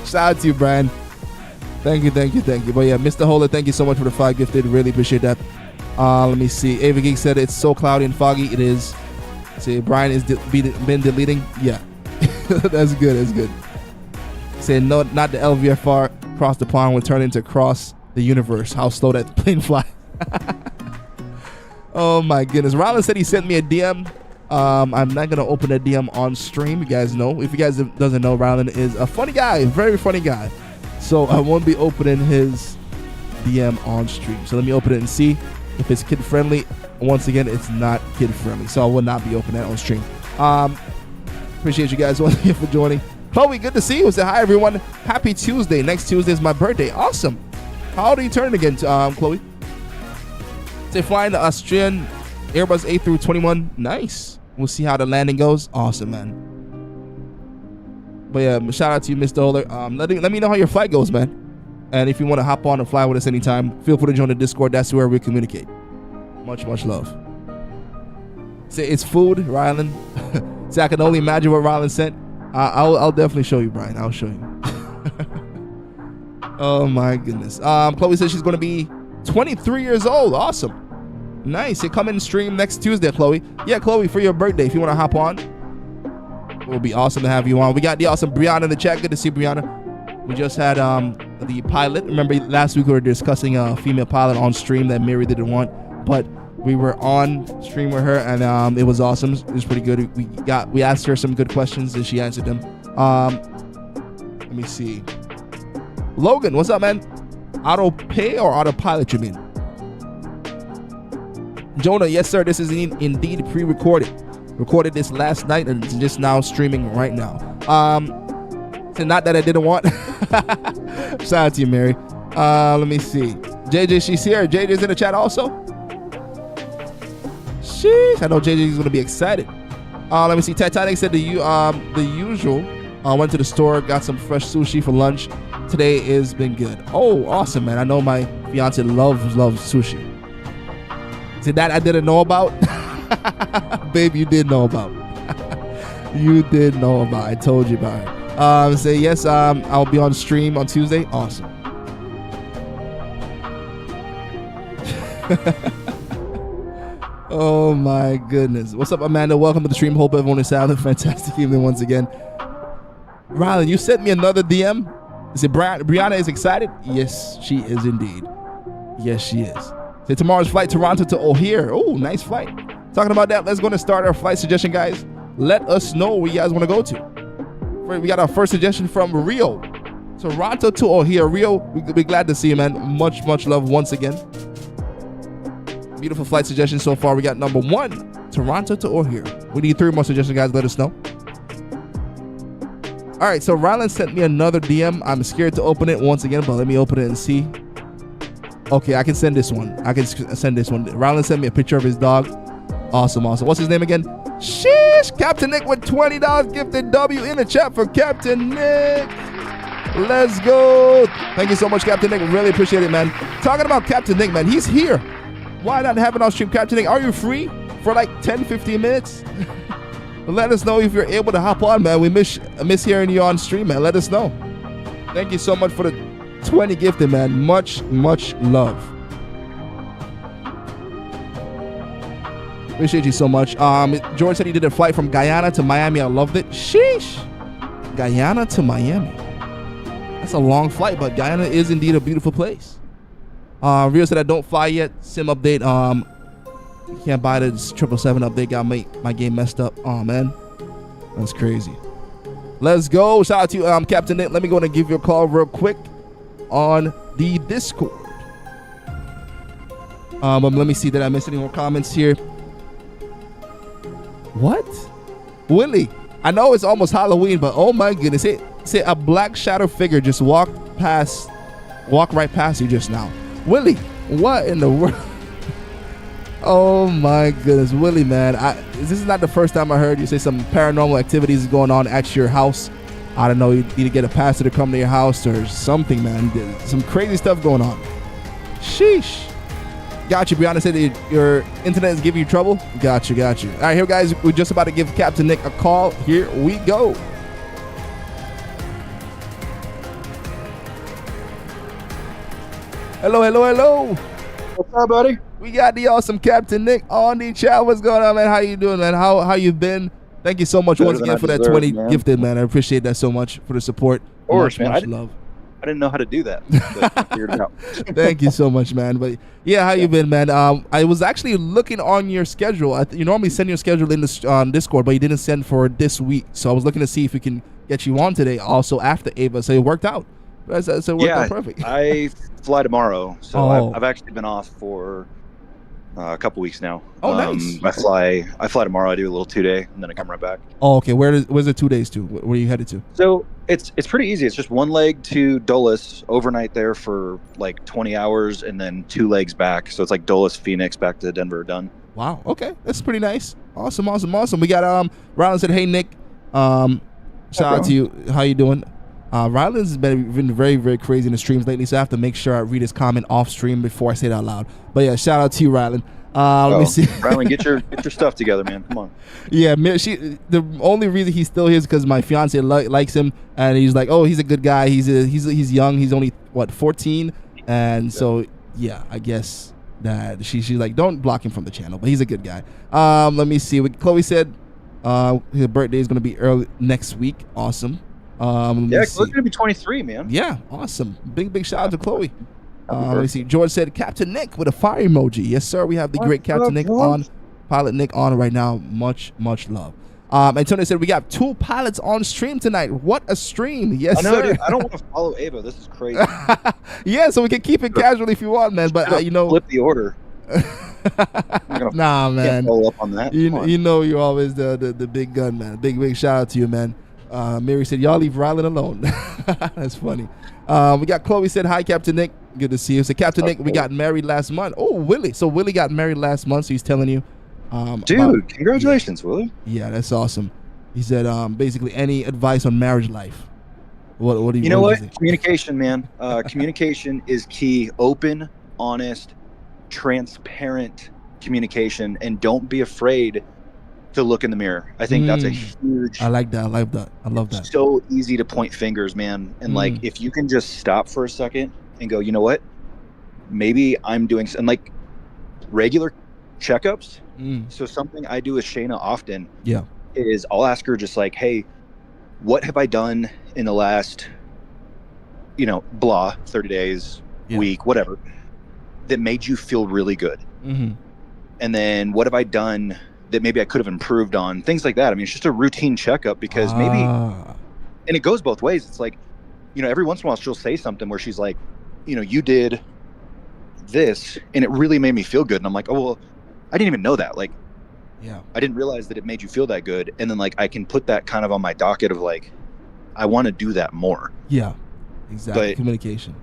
Shout out to you, Brian. Thank you. But yeah, Mr. Holder, thank you so much for the 5 gifted. Really appreciate that. Let me see. Ava Geek said, it's so cloudy and foggy. It is. See, Brian is been deleting. Yeah. That's good. Saying no, not the LVFR cross the pond will turn into cross the universe. How slow that plane fly. Oh my goodness. Rylan said he sent me a DM. I'm not gonna open a DM on stream. You guys know. If you guys doesn't know, Rylan is a funny guy, very funny guy. So I won't be opening his DM on stream. So let me open it and see if it's kid friendly. Once again, it's not kid friendly, so I will not be opening that on stream. Appreciate you guys once again for joining. Chloe, good to see you. Say hi, everyone. Happy Tuesday. Next Tuesday is my birthday. Awesome. How old are you turning again, Chloe? Say flying the Austrian Airbus A321. Nice. We'll see how the landing goes. Awesome, man. But yeah, shout out to you, Mr. Holder. Let me know how your flight goes, man. And if you want to hop on and fly with us anytime, feel free to join the Discord. That's where we communicate. Much love. Say it's food, Rylan. Say I can only imagine what Rylan sent. I'll definitely show you, Brian. I'll show you. Oh my goodness. Chloe says she's going to be 23 years old. Awesome. Nice. You come in and stream next Tuesday, Chloe. Yeah, Chloe, for your birthday, if you want to hop on, it will be awesome to have you on. We got the awesome Brianna in the chat. Good to see Brianna. We just had the pilot. Remember last week we were discussing a female pilot on stream that Mary didn't want, but we were on stream with her, and it was awesome. It was pretty good. We asked her some good questions, and she answered them. Let me see. Logan, what's up, man? Auto pay or autopilot, you mean? Jonah, yes, sir. This is indeed pre-recorded. Recorded this last night, and it's just now streaming right now. So not that I didn't want. Shout out to you, Mary. Let me see. JJ, she's here. JJ's in the chat also. Sheesh, I know JJ's gonna be excited. Let me see. Titanic said the usual. Went to the store, got some fresh sushi for lunch. Today has been good. Oh, awesome, man. I know my fiance loves sushi. See, that I didn't know about. Babe, you did know about. You did know about. I told you about it. Say yes, I'll be on stream on Tuesday. Awesome. Oh my goodness. What's up, Amanda? Welcome to the stream. Hope everyone is having a fantastic evening once again. Rylan, you sent me another DM. Is it Brianna is excited? Yes, she is indeed. Yes, she is. Say tomorrow's flight, Toronto to O'Hare. Oh, nice flight. Talking about that, let's go and start our flight suggestion, guys. Let us know where you guys want to go to. We got our first suggestion from Rio. Toronto to O'Hare. Rio, we'll be glad to see you, man. Much love once again. Beautiful flight suggestion so far. We got number 1, Toronto to O'Hare. We need 3 more suggestions, guys. Let us know. All right, so Rylan sent me another DM. I'm scared to open it once again, but let me open it and see. Okay, I can send this one. Rylan sent me a picture of his dog. Awesome. What's his name again? Sheesh! Captain Nick with $20 gifted W in the chat for Captain Nick. Let's go. Thank you so much, Captain Nick. Really appreciate it, man. Talking about Captain Nick, man, he's here. Why not have it on stream? Captain Nick, are you free for like 10-15 minutes? Let us know if you're able to hop on, man. We miss hearing you on stream, man. Let us know. Thank you so much for the 20 gifted, man. Much love. Appreciate you so much. George said he did a flight from Guyana to Miami. I loved it. Sheesh. Guyana to Miami. That's a long flight, but Guyana is indeed a beautiful place. Rio said I don't fly yet. Sim update. You can't buy the 777 update. Got my game messed up. Oh man, that's crazy. Let's go. Shout out to Captain Nick. Let me go and give you a call real quick on the Discord. Let me see. Did I miss any more comments here? What? Willie? I know it's almost Halloween, but oh my goodness! Say a black shadow figure just walked right past you just now. Willie, what in the world? Oh my goodness, Willie, man. This is not the first time I heard you say some paranormal activities is going on at your house. I don't know, you need to get a pastor to come to your house or something, man. There's some crazy stuff going on. Sheesh. Got you, Brianna said your internet is giving you trouble. Got you. All right, here, guys, we're just about to give Captain Nick a call. Here we go. Hello. What's up, buddy? We got the awesome Captain Nick on the chat. What's going on, man? How you doing, man? How you been? Thank you so much once again for that 20 gifted, man. I appreciate that so much for the support. Of course, man. Much love. I didn't know how to do that. But I figured it out. Thank you so much, man. But yeah, how you been, man? I was actually looking on your schedule. You normally send your schedule in this on Discord, but you didn't send for this week. So I was looking to see if we can get you on today, also after Ava. So it worked out. So it worked out perfect. I fly tomorrow, so I've actually been off for a couple weeks now. Oh, nice. I fly tomorrow. I do a little 2-day, and then I come right back. Oh, okay. Where's the 2 days to? Where are you headed to? So it's pretty easy. It's just one leg to Dulles, overnight there for like 20 hours, and then 2 legs back. So it's like Dulles, Phoenix, back to Denver, done. Wow. Okay, that's pretty nice. Awesome. We got Rylan said, "Hey Nick, shout out to you. How you doing?" Rylan's been very, very crazy in the streams lately, so I have to make sure I read his comment off stream before I say it out loud. But yeah, shout out to you, Rylan. Let me see. Rylan, get your stuff together, man. Come on. Yeah, the only reason he's still here is because my fiance likes him, and he's like, oh, he's a good guy. He's young. He's only 14, and so yeah, I guess that she's like, don't block him from the channel, but he's a good guy. Let me see. Chloe said his birthday is gonna be early next week. Awesome. Chloe's gonna be 23, man. Yeah, awesome. Big shout out to Chloe. Let me see. George said Captain Nick with a fire emoji. Yes, sir. We have the great Captain Nick on, Pilot Nick on right now. Much love. Antonio said we got 2 pilots on stream tonight. What a stream! Yes, I know, sir. Dude, I don't want to follow Ava. This is crazy. Yeah, so we can keep it casual if you want, man. But flip the order. Nah, man. Follow up on that. You know you're always the big gun, man. Big shout out to you, man. Mary said, y'all leave Rylan alone. That's funny. We got Chloe said, hi, Captain Nick. Good to see you. So, Captain Nick, we got married last month. Oh, Willie. So, Willie got married last month, so he's telling you. Dude, congratulations, Willie. Yeah, that's awesome. He said, basically, any advice on marriage life? What do you You know what? Communication, man. Communication is key. Open, honest, transparent communication, and don't be afraid to look in the mirror. I think that's a huge. I like that. I love that. So easy to point fingers, man. And like, if you can just stop for a second and go, you know what? Maybe I'm doing, and like regular checkups. So something I do with Shayna often is I'll ask her just like, hey, what have I done in the last, blah, 30 days, week, whatever, that made you feel really good? And then what have I done that maybe I could have improved on? Things like that. I mean, it's just a routine checkup because maybe, and it goes both ways. It's like, every once in a while she'll say something where she's like, you did this and it really made me feel good. And I'm like, oh, well, I didn't even know that. Like, Yeah. I didn't realize that it made you feel that good. And then like I can put that kind of on my docket of like, I want to do that more. Yeah. Exactly. But Communication.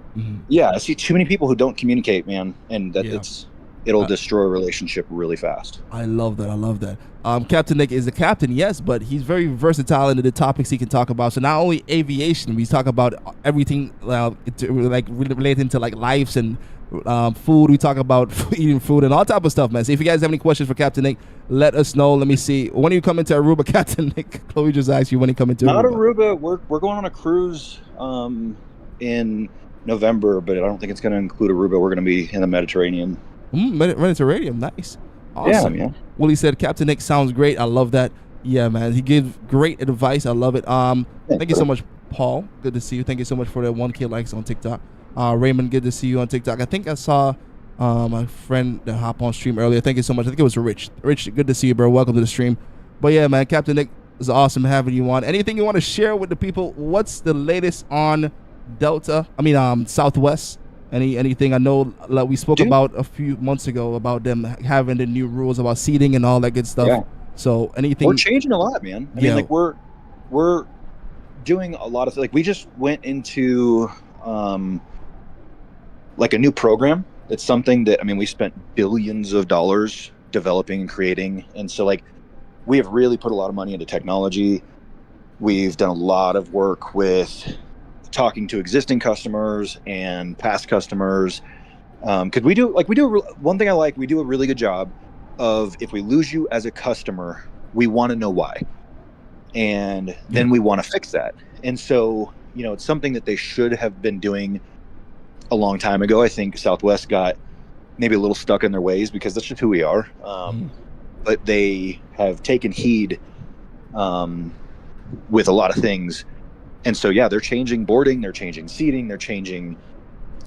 yeah, I see too many people who don't communicate, man, and that Yeah. it'll destroy a relationship really fast. I love that. I love that. Captain Nick is the captain, yes, but he's very versatile into the topics he can talk about. So not only aviation, we talk about everything like relating to like lives and food. We talk about eating food and all type of stuff, man. So if you guys have any questions for Captain Nick, let us know. Let me see. When are you coming to Aruba, Captain Nick? Chloe just asked you when you coming to Not Aruba. Aruba. We're going on a cruise in November, but I don't think it's going to include Aruba. We're going to be in the Mediterranean. Mediterranean, nice. Awesome. Yeah, man. Willie said, Captain Nick sounds great. I love that. Yeah, man. He gives great advice. I love it. Thank you so much, Paul. Good to see you. Thank you so much for the 1K likes on TikTok. Raymond, good to see you on TikTok. I think I saw my friend that hop on stream earlier. Thank you so much. I think it was Rich. Rich, good to see you, bro. Welcome to the stream. But yeah, man, Captain Nick, it's awesome having you on. Anything you want to share with the people? What's the latest on Southwest? Anything? I know like we spoke about a few months ago about them having the new rules about seating and all that good stuff. Yeah. So anything? We're changing a lot, man. I mean, like we're doing a lot of like we just went into like a new program. It's something that we spent billions of dollars developing and creating, and so like we have really put a lot of money into technology. We've done a lot of work with talking to existing customers and past customers, because we do one thing I like. We do a really good job of, if we lose you as a customer, we want to know why, and then we want to fix that. And so it's something that they should have been doing a long time ago. I think Southwest got maybe a little stuck in their ways because that's just who we are. But they have taken heed with a lot of things. And so, yeah, they're changing boarding, they're changing seating, they're changing,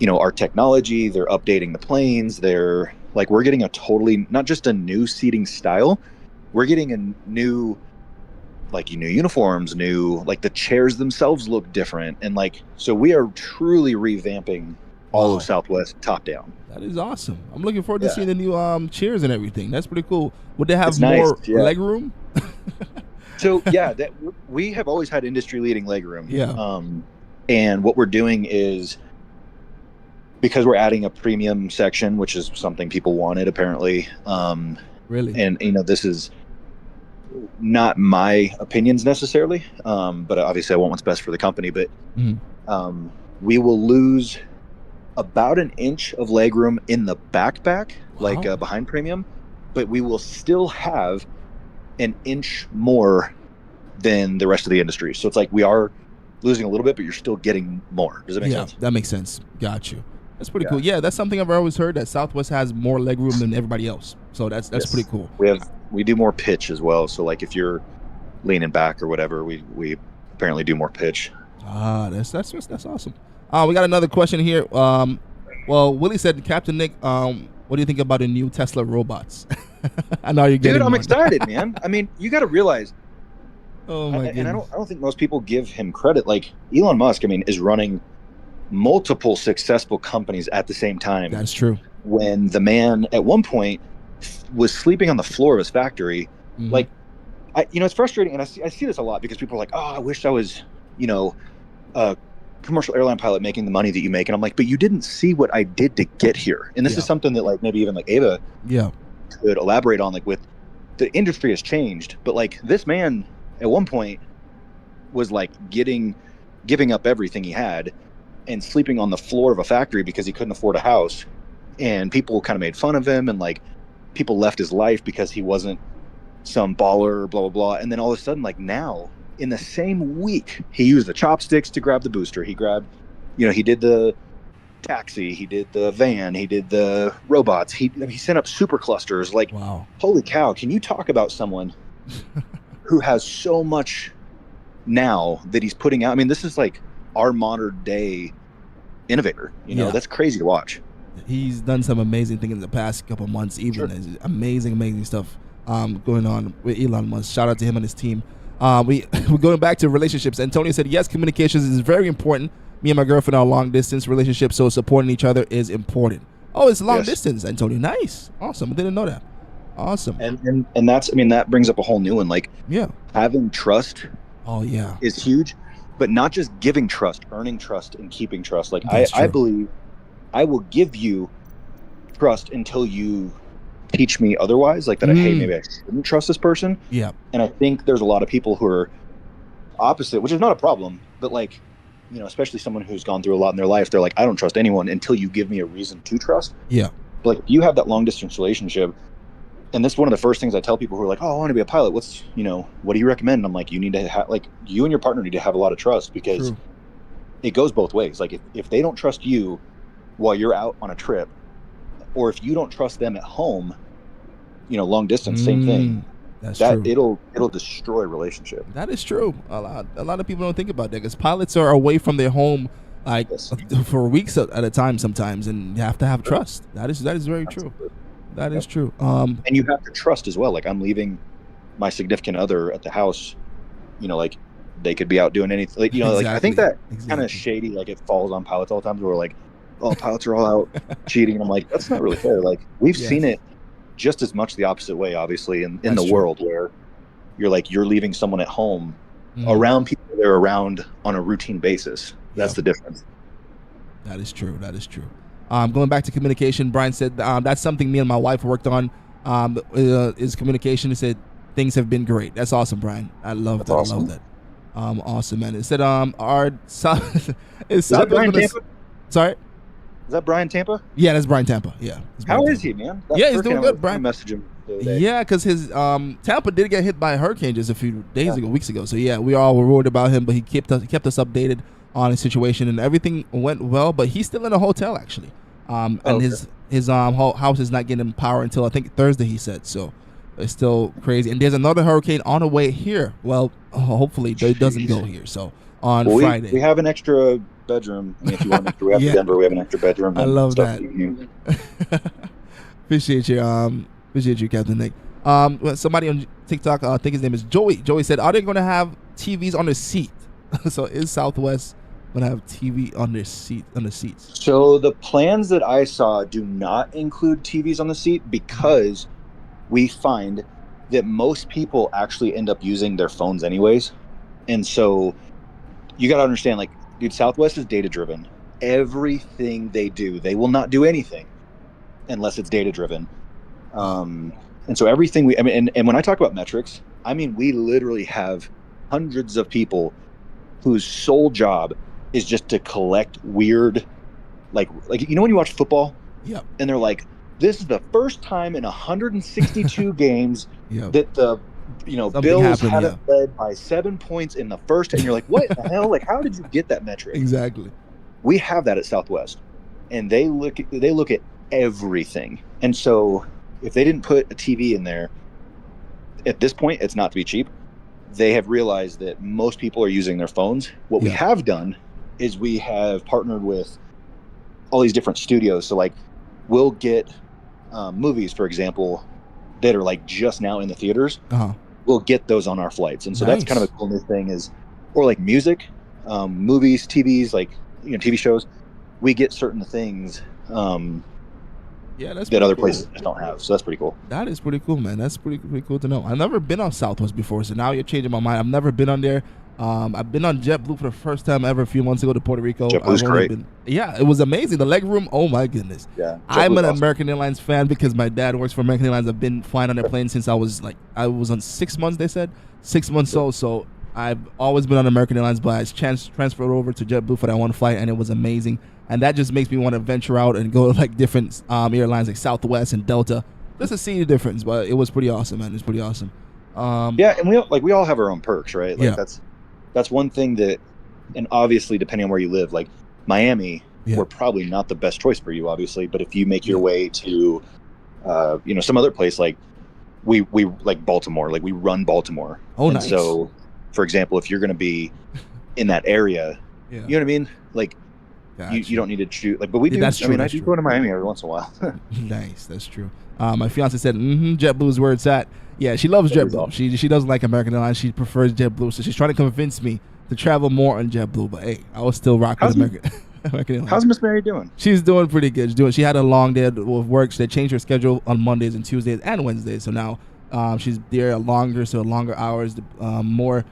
our technology, they're updating the planes. They're like, we're getting a totally, not just a new seating style, we're getting a new, like new uniforms, like the chairs themselves look different. And like, so we are truly revamping all of Southwest top down. That is awesome. I'm looking forward to seeing the new chairs and everything. That's pretty cool. Would they have more leg room? So yeah, that we have always had industry leading legroom. Yeah. And what we're doing is, because we're adding a premium section, which is something people wanted apparently. Really? And this is not my opinions necessarily, but obviously I want what's best for the company. But we will lose about an inch of legroom in the back, like behind premium, but we will still have an inch more than the rest of the industry. So it's like we are losing a little bit, but you're still getting more. Does that make sense? Yeah, that makes sense. Got you. That's pretty cool. Yeah, that's something I've always heard, that Southwest has more leg room than everybody else. So that's pretty cool. We do more pitch as well. So like if you're leaning back or whatever, we apparently do more pitch. That's awesome. We got another question here. Well, Willie said, Captain Nick, what do you think about the new Tesla robots? I know you're getting. Dude, I'm excited, man. I mean, you got to realize. Oh my goodness. And I don't think most people give him credit. Like Elon Musk, is running multiple successful companies at the same time. That's true. When the man at one point was sleeping on the floor of his factory, like, it's frustrating, and I see this a lot because people are like, "Oh, I wish I was, a commercial airline pilot making the money that you make." And I'm like, but you didn't see what I did to get here. And this is something that like maybe even like Ava could elaborate on. Like, with the industry has changed, but like this man at one point was like giving up everything he had and sleeping on the floor of a factory because he couldn't afford a house, and people kind of made fun of him, and like people left his life because he wasn't some baller, blah blah blah. And then all of a sudden, like now, in the same week, he used the chopsticks to grab the booster. He grabbed, he did the taxi, he did the van, he did the robots. He sent up super clusters. Like, wow, holy cow! Can you talk about someone who has so much now that he's putting out? This is like our modern day innovator. That's crazy to watch. He's done some amazing things in the past couple months. Even amazing stuff going on with Elon Musk. Shout out to him and his team. We're going back to relationships. Antonio said, yes, communications is very important. Me and my girlfriend are a long distance relationship, so supporting each other is important. Oh, it's long distance, Antonio. Nice. Awesome. I didn't know that. Awesome. And that's, I mean, that brings up a whole new one. Like, Yeah. having trust Oh yeah. is huge, but not just giving trust, earning trust and keeping trust. Like, That's I true. believe I will give you trust until you teach me otherwise, like that, hey, maybe I shouldn't trust this person. Yeah. And I think there's a lot of people who are opposite, which is not a problem, but like, you know, especially someone who's gone through a lot in their life, they're like, I don't trust anyone until you give me a reason to trust. Yeah. But like, you have that long distance relationship, and that's one of the first things I tell people who are like, oh, I want to be a pilot, what's, you know, what do you recommend? And I'm like, you need to have, like, you and your partner need to have a lot of trust, because True. it goes both ways. Like, if they don't trust you while you're out on a trip, or if you don't trust them at home, you know, long distance, same thing. That's true. It'll destroy a relationship. That is true. A lot of people don't think about that, because pilots are away from their home like for weeks at a time sometimes, and you have to have trust. That is very true. That is true. And you have to trust as well. Like, I'm leaving my significant other at the house, you know, like, they could be out doing anything. Like, you know, like, I think that kind of shady, like, it falls on pilots all the time, where we're like, oh, pilots are all out cheating. And I'm like, that's not really fair. Like, we've seen it just as much the opposite way, obviously, in the world, where you're like, you're leaving someone at home around people they're around on a routine basis. That's the difference. That is true. That is true. Going back to communication, Brian said that's something me and my wife worked on. Is communication. He said things have been great. That's awesome, Brian. I love that. Awesome. I love that. Awesome, man. It said is that Brian Tampa? Sorry. Is that Brian Tampa? Yeah, that's Brian Tampa. Yeah. How is he, man? Yeah, he's doing good, Brian. Message him the other day. Yeah, because his Tampa did get hit by a hurricane just a few weeks ago. So yeah, we all were worried about him, but he kept us updated on his situation, and everything went well. But he's still in a hotel, actually. And his house is not getting power until I think Thursday, he said. So it's still crazy. And there's another hurricane on the way here. Well, hopefully it doesn't go here. So on Friday, we have an extra bedroom. I mean, if you want to make sure Denver, we have an extra bedroom. I love that. Appreciate you, Captain Nick. Somebody on TikTok, I think his name is Joey. Joey said, "Are they going to have TVs on the seat?" So is Southwest going to have TV on the seats? So the plans that I saw do not include TVs on the seat, because we find that most people actually end up using their phones anyways, and so you got to understand, like, dude, Southwest is data driven. Everything they do, they will not do anything unless it's data driven. And so everything and when I talk about metrics, I mean, we literally have hundreds of people whose sole job is just to collect weird, like, you know, when you watch football, and they're like, this is the first time in 162 games that the Bills haven't led by 7 points in the first, and you're like, what the hell? Like, how did you get that metric? Exactly. We have that at Southwest, and they look at everything. And so if they didn't put a TV in there, at this point, it's not to be cheap. They have realized that most people are using their phones. What we have done is we have partnered with all these different studios. So, like, we'll get movies, for example, that are like just now in the theaters. We'll get those on our flights. And so that's kind of a cool new thing or like music, movies, TVs, like, you know, TV shows, we get certain things that other places just don't have. So that's pretty cool. That is pretty cool, man. That's pretty cool to know. I've never been on Southwest before, so now you're changing my mind. I've never been on there. I've been on JetBlue for the first time ever a few months ago to Puerto Rico. JetBlue's great. It was amazing. The leg room, oh my goodness. Yeah, I'm an American Airlines fan because my dad works for American Airlines. I've been flying on their plane since I was on 6 months, they said. 6 months old, so I've always been on American Airlines, but I transferred over to JetBlue for that one flight, and it was amazing. And that just makes me want to venture out and go to like different airlines like Southwest and Delta just to see the difference. But it was pretty awesome, man. It was pretty awesome. And we all have our own perks, right? Like that's one thing that, and obviously depending on where you live, like Miami, we're probably not the best choice for you, obviously. But if you make your way to, some other place, like we like Baltimore, like we run Baltimore. Oh, nice. So, for example, if you're going to be in that area, you know what I mean? Like, you don't need to choose. Like, but we do. That's true, I do go to Miami every once in a while. Nice, that's true. My fiance said, JetBlue is where it's at. Yeah, she loves JetBlue. Awesome. She doesn't like American Airlines. She prefers JetBlue. So she's trying to convince me to travel more on JetBlue. But hey, I will still rock with American. How's Miss Mary doing? She's doing pretty good. She had a long day of work. They changed her schedule on Mondays and Tuesdays and Wednesdays. So now she's there longer hours, more.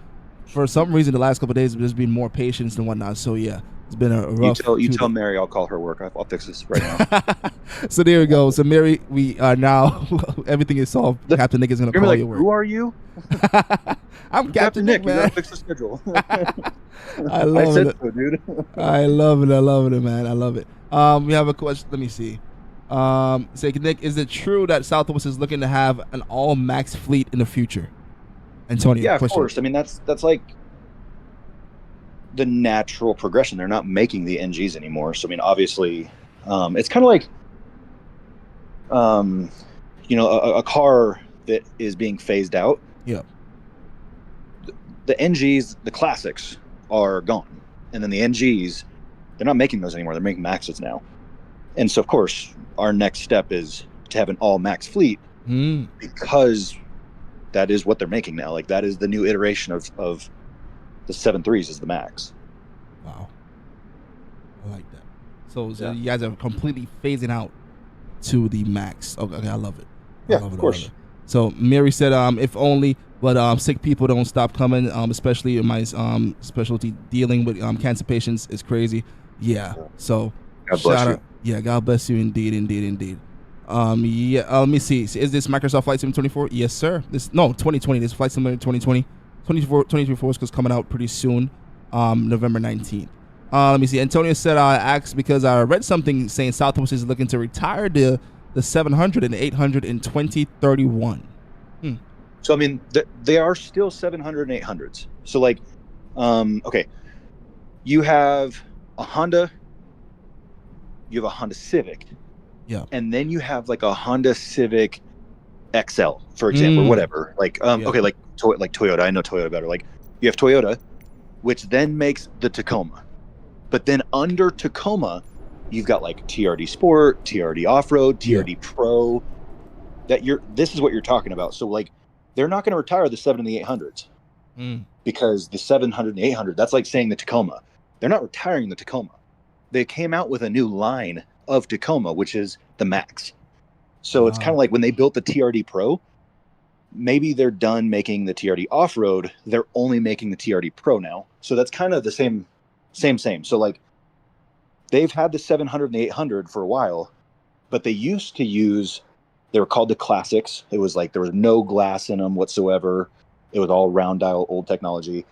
For some reason, the last couple of days, there's been more patience and whatnot. So yeah, it's been a rough. You tell Mary I'll call her work. I'll fix this right now. So there we go. So Mary, we are now everything is solved. Captain Nick is gonna call your work. Who are you? I'm Captain Nick, man. You gotta fix the schedule. I love it, so, dude. I love it, man. I love it. We have a question. Let me see. Say, Nick, is it true that Southwest is looking to have an all MAX fleet in the future? Antonio, yeah, question. Of course. I mean, that's like the natural progression. They're not making the NGs anymore. So I mean, obviously, it's kind of like, a car that is being phased out. Yeah. The NGs, the classics, are gone, and then the NGs, they're not making those anymore. They're making Maxes now, and so of course, our next step is to have an all Max fleet because that is what they're making now. Like that is the new iteration of the 7.3s is the Max. Wow, I like that. So you guys are completely phasing out to the Max. Okay, I love it. Yeah, of course. So Mary said, if only, but sick people don't stop coming, especially in my specialty dealing with cancer patients is crazy. Yeah. So God bless you. Yeah, God bless you indeed. Let me see. Is this Microsoft Flight Sim 24? Yes, sir. 2020. This Flight Simulator 2020. 2024 is coming out pretty soon, November 19th. Let me see. Antonio said, I asked because I read something saying Southwest is looking to retire the 700 and 800 in 2031. So, I mean, they are still 700 and 800s. So, like, okay, you have a Honda Civic. Yeah. And then you have, like, a Honda Civic XL, for example, or whatever. Like, okay, like Toyota. I know Toyota better. Like, you have Toyota, which then makes the Tacoma. But then under Tacoma, you've got, like, TRD Sport, TRD Off-Road, TRD Pro. This is what you're talking about. So, like, they're not going to retire the 7 and the 800s because the 700 and the 800, that's like saying the Tacoma. They're not retiring the Tacoma. They came out with a new line of Tacoma, which is the Max. So it's kind of like when they built the TRD Pro, maybe they're done making the TRD Off-Road. They're only making the TRD Pro now. So that's kind of the same. So like they've had the 700 and the 800 for a while, but they used to use, they were called the Classics. It was like there was no glass in them whatsoever. It was all round dial, old technology.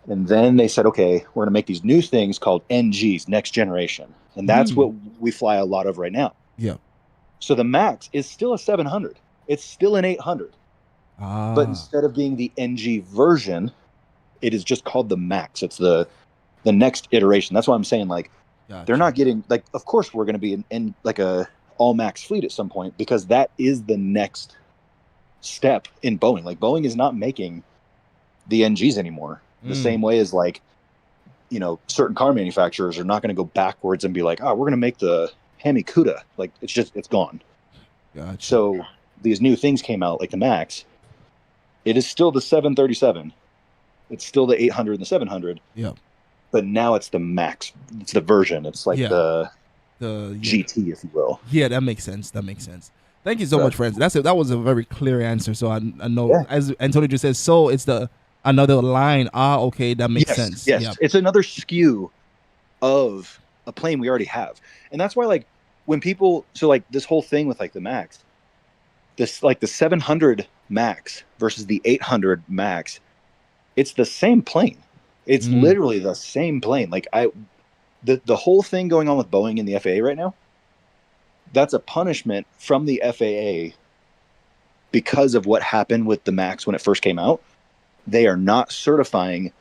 And then they said, okay, we're going to make these new things called NGs, next generation. And that's what we fly a lot of right now. Yeah. So the Max is still a 700. It's still an 800. But instead of being the NG version, it is just called the Max. It's the next iteration. That's why I'm saying, like, they're not getting, like, of course we're going to be in like a all Max fleet at some point because that is the next step in Boeing. Like, Boeing is not making the NGs anymore. The same way as, like, certain car manufacturers are not going to go backwards and be like, we're going to make the Hemi Cuda. Like, it's gone. Gotcha. So these new things came out, like the Max. It is still the 737. It's still the 800 and the 700. Yeah. But now it's the Max. It's the version. It's like the GT, if you will. Yeah, that makes sense. Thank you so much, friends. That was a very clear answer. So I know, as Antonio just said, so it's another line. Okay, that makes sense. Yes, yep. It's another SKU of a plane we already have. And that's why, like, when people, so like this whole thing with like the Max, this like the 700 Max versus the 800 Max, it's the same plane. It's literally the same plane. Like, the whole thing going on with Boeing and the FAA right now, that's a punishment from the FAA because of what happened with the Max when it first came out. They are not certifying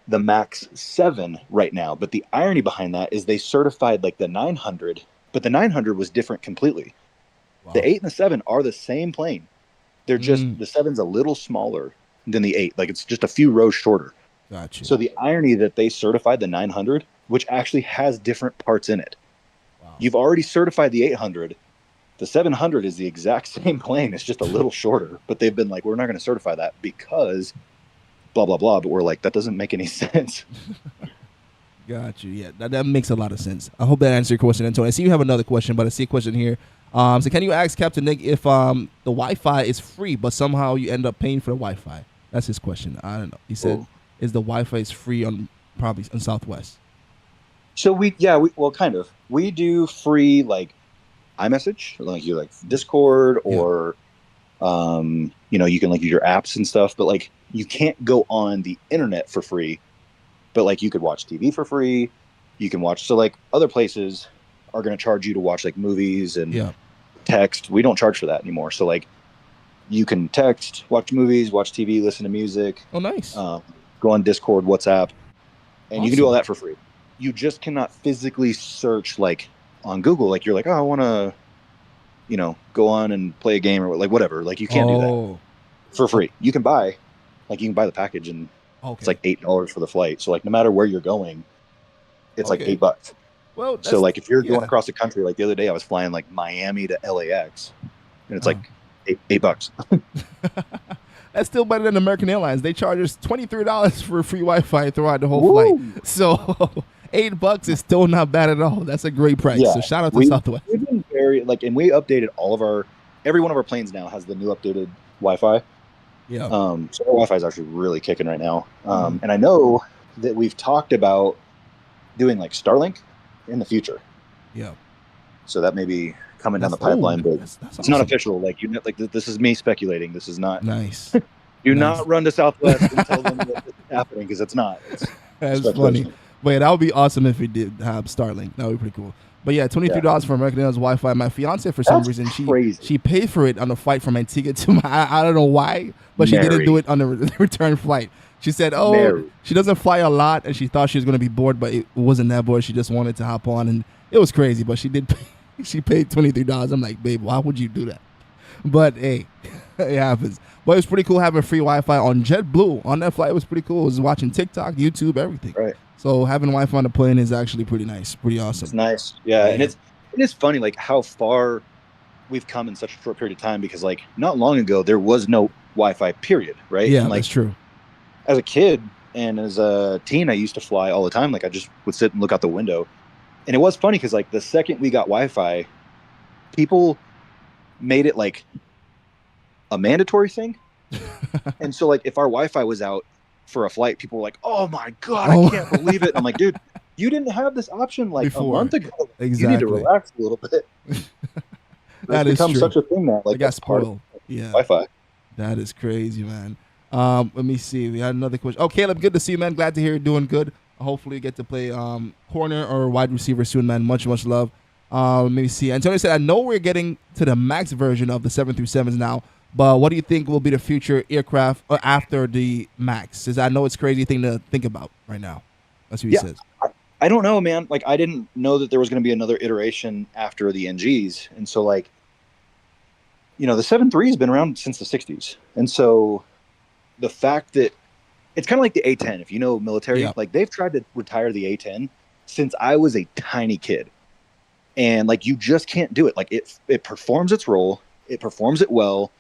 the Max 7 right now. But the irony behind that is they certified like the 900, but the 900 was different completely. Wow. The 8 and the 7 are the same plane. They're just, the 7's a little smaller than the 8. Like, it's just a few rows shorter. Gotcha. So the irony that they certified the 900, which actually has different parts in it. Wow. You've already certified the 800. The 700 is the exact same plane. It's just a little shorter. But they've been like, we're not going to certify that because blah, blah, blah. But we're like, that doesn't make any sense. Got you. Yeah, that makes a lot of sense. I hope that answered your question, Antonio. I see you have another question, but I see a question here. So can you ask Captain Nick if the Wi-Fi is free, but somehow you end up paying for the Wi-Fi? That's his question. I don't know. He said, Oh. "Is the Wi-Fi is free on probably on Southwest?" So well, kind of. We do free like iMessage, like you like Discord, Yeah. or you can like use your apps and stuff, but like you can't go on the internet for free, but like you could watch TV for free. You can watch, so like other places are going to charge you to watch like movies and Yeah. text. We don't charge for that anymore. So like you can text, watch movies, watch TV, listen to music, Oh, nice. um, go on Discord, WhatsApp, and you can do all Awesome. that for free. You just cannot physically search like on Google, like you're like, oh, I want to, go on and play a game or like whatever. Like you can't do that Oh. for Oh, free. You can buy the package, and it's okay. like $8 for the flight. So like no matter wait, where you're going, it's like Okay. $8. Well, So that's like if you're going yeah. across the country, like the other day I was flying like Miami to LAX, and it's Uh, like $8. that's still better than American Airlines. They charge us $23 for free Wi-Fi throughout the whole flight. Woo! So $8 is still not bad at all. That's a great price. Yeah, So shout out to we Southwest. we've been very like, and we updated every one of our planes now has the new updated Wi-Fi. Yeah. So our Wi-Fi is actually really kicking right now. Mm. And I know that we've talked about doing like Starlink in the future. Yeah. So that may be coming down That's the pipeline, but that's it's not awesome. official. Like like this is me speculating. This is not. Nice. Do Nice. not run to Southwest and tell them that this is happening, because it's not. It's That's funny. speculation. But yeah, that would be awesome if we did have Starlink. That would be pretty cool. But yeah, Yeah, $23 for American Airlines Wi-Fi. My fiance, for some that's reason, crazy. she paid for it on the flight from Antigua to my. I don't know why, but she didn't do Mary, it on the return flight. She said, "Oh, Mary. she doesn't fly a lot, and she thought she was going to be bored, but it wasn't that bored. She just wanted to hop on, and it was crazy. But she did. She paid $23. I'm like, babe, why would you do that? But hey, it happens. But it was pretty cool having free Wi-Fi on JetBlue. On that flight, it was pretty cool. I was watching TikTok, YouTube, everything. Right. So having Wi-Fi on the plane is actually pretty nice, pretty awesome. It's nice. Yeah, and Yeah. it is funny like how far we've come in such a short period of time, because like not long ago there was no Wi-Fi period, right? Yeah, And like that's true. as a kid and as a teen, I used to fly all the time. Like I just would sit and look out the window, and it was funny because like the second we got Wi-Fi, people made it like a mandatory thing. And so like if our Wi-Fi was out for a flight, people were like, "Oh my god, I Oh, can't believe it!" And I'm like, "Dude, you didn't have this option like a before. month ago. You need to Exactly. relax a little bit." That It's is become true. such a thing now. I Like got that's part of spoiled. Yeah. Wi-Fi. That is crazy, man. Let me see. We had another question. Oh, Caleb, good to see you, man. Glad to hear you're doing good. Hopefully, you get to play corner or wide receiver soon, man. Much, much love. Let me see. Antonio said, I know we're getting to the max version of the 737s now, but what do you think will be the future aircraft after the max? Because I know it's a crazy thing to think about right now. That's what he Yeah, says. I don't know, man. Like I didn't know that there was going to be another iteration after the NGs, and so like the 7.3 has been around since the 60s, and so the fact that it's kind of like the A10, if you know military, Yeah. like they've tried to retire the A10 since I was a tiny kid, and like you just can't do it. Like it performs its role, it performs it well.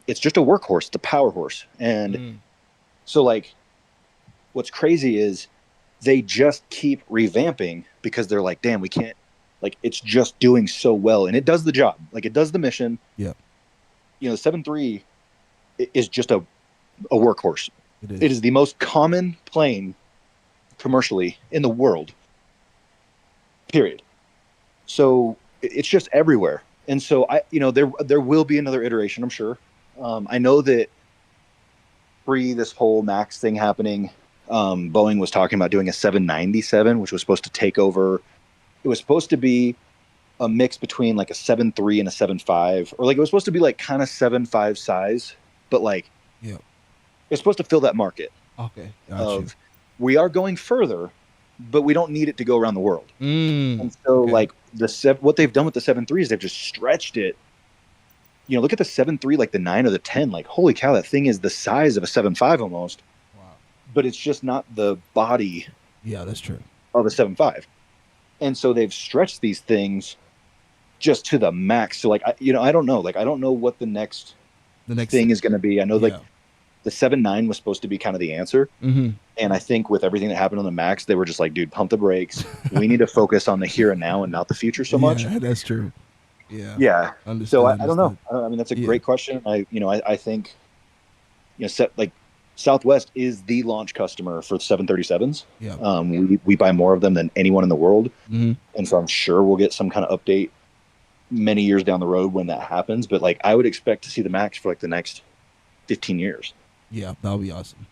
It's just a workhorse, it's a power horse, and so like what's crazy is they just keep revamping because they're like, damn, we can't, like it's just doing so well, and it does the job, like it does the mission. Yeah. The 7.3 is just a workhorse. It It is the most common plane commercially in the world, period. So it's just everywhere. And so there will be another iteration, I'm sure. I know that pre this whole Max thing happening, Boeing was talking about doing a 797, which was supposed to take over. It was supposed to be a mix between like a 7.3 and a 7.5, or like it was supposed to be like kind of 7.5 size, but like Yeah. it's supposed to fill that market Okay. Got of we are going further, but we don't need it to go around the world. you. And so Okay. like what they've done with the 7.3 is they've just stretched it. Look at the 7.3, like the 9 or the 10, like holy cow, that thing is the size of a 7.5 almost, Wow. but it's just not the body Yeah, that's true. of a 7.5. And so they've stretched these things just to the max. So like I don't know, like I don't know what the next The next thing is going to be. I know like yeah. the 7.9 was supposed to be kind of the answer. Mm-hmm. And I think with everything that happened on the Max, they were just like, dude, pump the brakes. We need to focus on the here and now and not the future so much. Yeah, that's true. Yeah. Yeah. Understood. So I don't know. I mean, that's a great question. I think, like Southwest is the launch customer for 737s. Yeah. We buy more of them than anyone in the world. Mm-hmm. And so I'm sure we'll get some kind of update many years down the road when that happens. But like, I would expect to see the Max for like the next 15 years. Yeah, that would be awesome.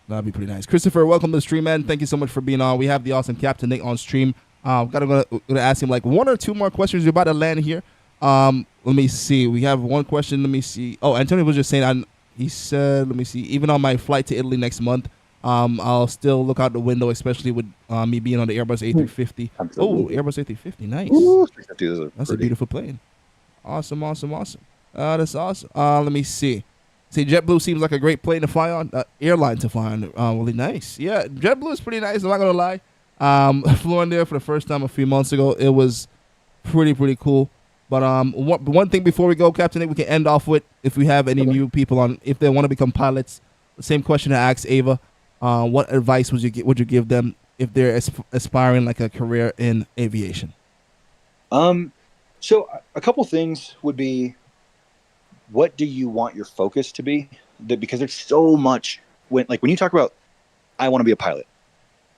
That'd be pretty nice. Christopher, welcome to the stream, man. Thank you so much for being on. We have the awesome Captain Nick on stream. Gonna ask him like one or two more questions. You're about to land here. Let me see. We have one question. Let me see. Oh, Antonio was just saying. He said, let me see. Even on my flight to Italy next month, I'll still look out the window, especially with me being on the Airbus A350. Absolutely. Oh, Airbus A350. Nice. Ooh, That's a beautiful plane. Awesome. That's awesome. Let me see. See, JetBlue seems like a great plane to fly on, airline to fly on. Really nice. Yeah, JetBlue is pretty nice. I'm not gonna lie. Flew in there for the first time a few months ago. It was pretty cool. But one thing before we go, Captain Nick, we can end off with if we have any new people on, if they want to become pilots. The same question I asked Ava. What advice would you give them if they're aspiring like a career in aviation? So a couple things would be, what do you want your focus to be? Because there's so much when you talk about, I want to be a pilot.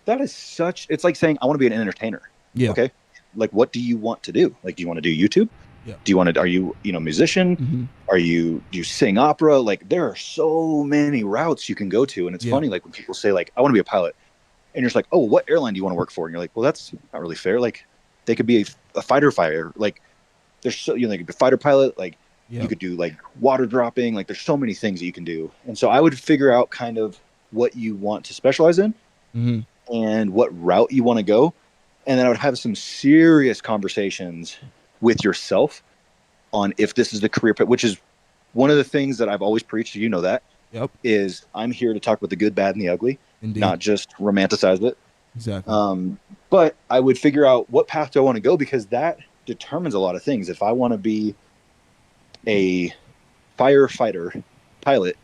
That is it's like saying I want to be an entertainer. Yeah. Okay. Like, what do you want to do? Like, do you want to do YouTube? Yeah. Are you musician? Mm-hmm. Do you sing opera? Like, there are so many routes you can go to. And it's funny, like when people say like, I want to be a pilot, and you're just like, oh, what airline do you want to work for? And you're like, well, that's not really fair. Like, they could be a fighter. Like, there's they could be a fighter pilot. Like, you could do like water dropping. Like, there's so many things that you can do. And so I would figure out kind of what you want to specialize in and what route you want to go. And then I would have some serious conversations with yourself on if this is the career, which is one of the things that I've always preached. You know that. Yep. Is I'm here to talk about the good, bad, and the ugly. Indeed. Not just romanticize it. Exactly. But I would figure out what path do I want to go, because that determines a lot of things. If I want to be a firefighter pilot,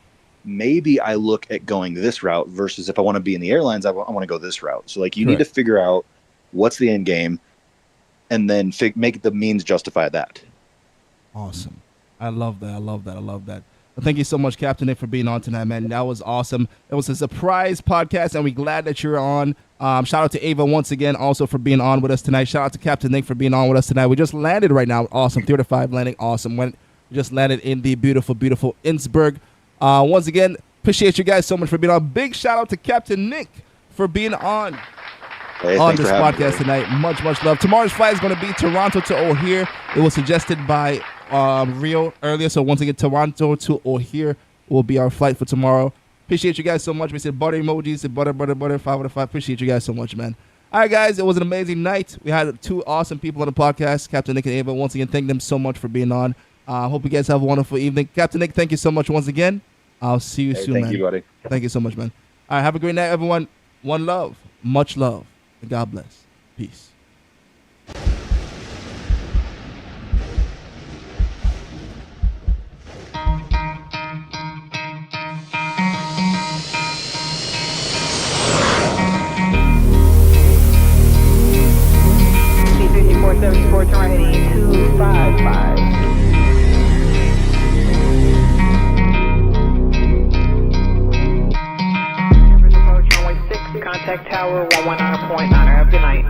maybe I look at going this route versus if I want to be in the airlines, I want to go this route. So like, you need to figure out what's the end game, and then make the means justify that. Awesome. I love that. Well, thank you so much, Captain Nick, for being on tonight, man. That was awesome. It was a surprise podcast, and we're glad that you're on. Shout out to Ava once again also for being on with us tonight. Shout out to Captain Nick for being on with us tonight. We just landed right now. Awesome. 35 landing. Awesome. We just landed in the beautiful INNSBURK. Once again, appreciate you guys so much for being on. Big shout out to Captain Nick for being on. On this podcast tonight. Much love. Tomorrow's flight is going to be Toronto to O'Hare. It was suggested by Rio earlier. So once again, Toronto to O'Hare will be our flight for tomorrow. Appreciate you guys so much. We said butter emojis, said butter, 5 out of 5. Appreciate you guys so much, man. All right, guys. It was an amazing night. We had two awesome people on the podcast, Captain Nick and Ava. Once again, thank them so much for being on. Hope you guys have a wonderful evening. Captain Nick, thank you so much once again. I'll see you soon, man. Thank you, buddy. Thank you so much, man. All right, have a great night, everyone. One love. Much love. And God bless. Peace. C-5474 turn heading 255. Contact Tower 119.9. Have a good night.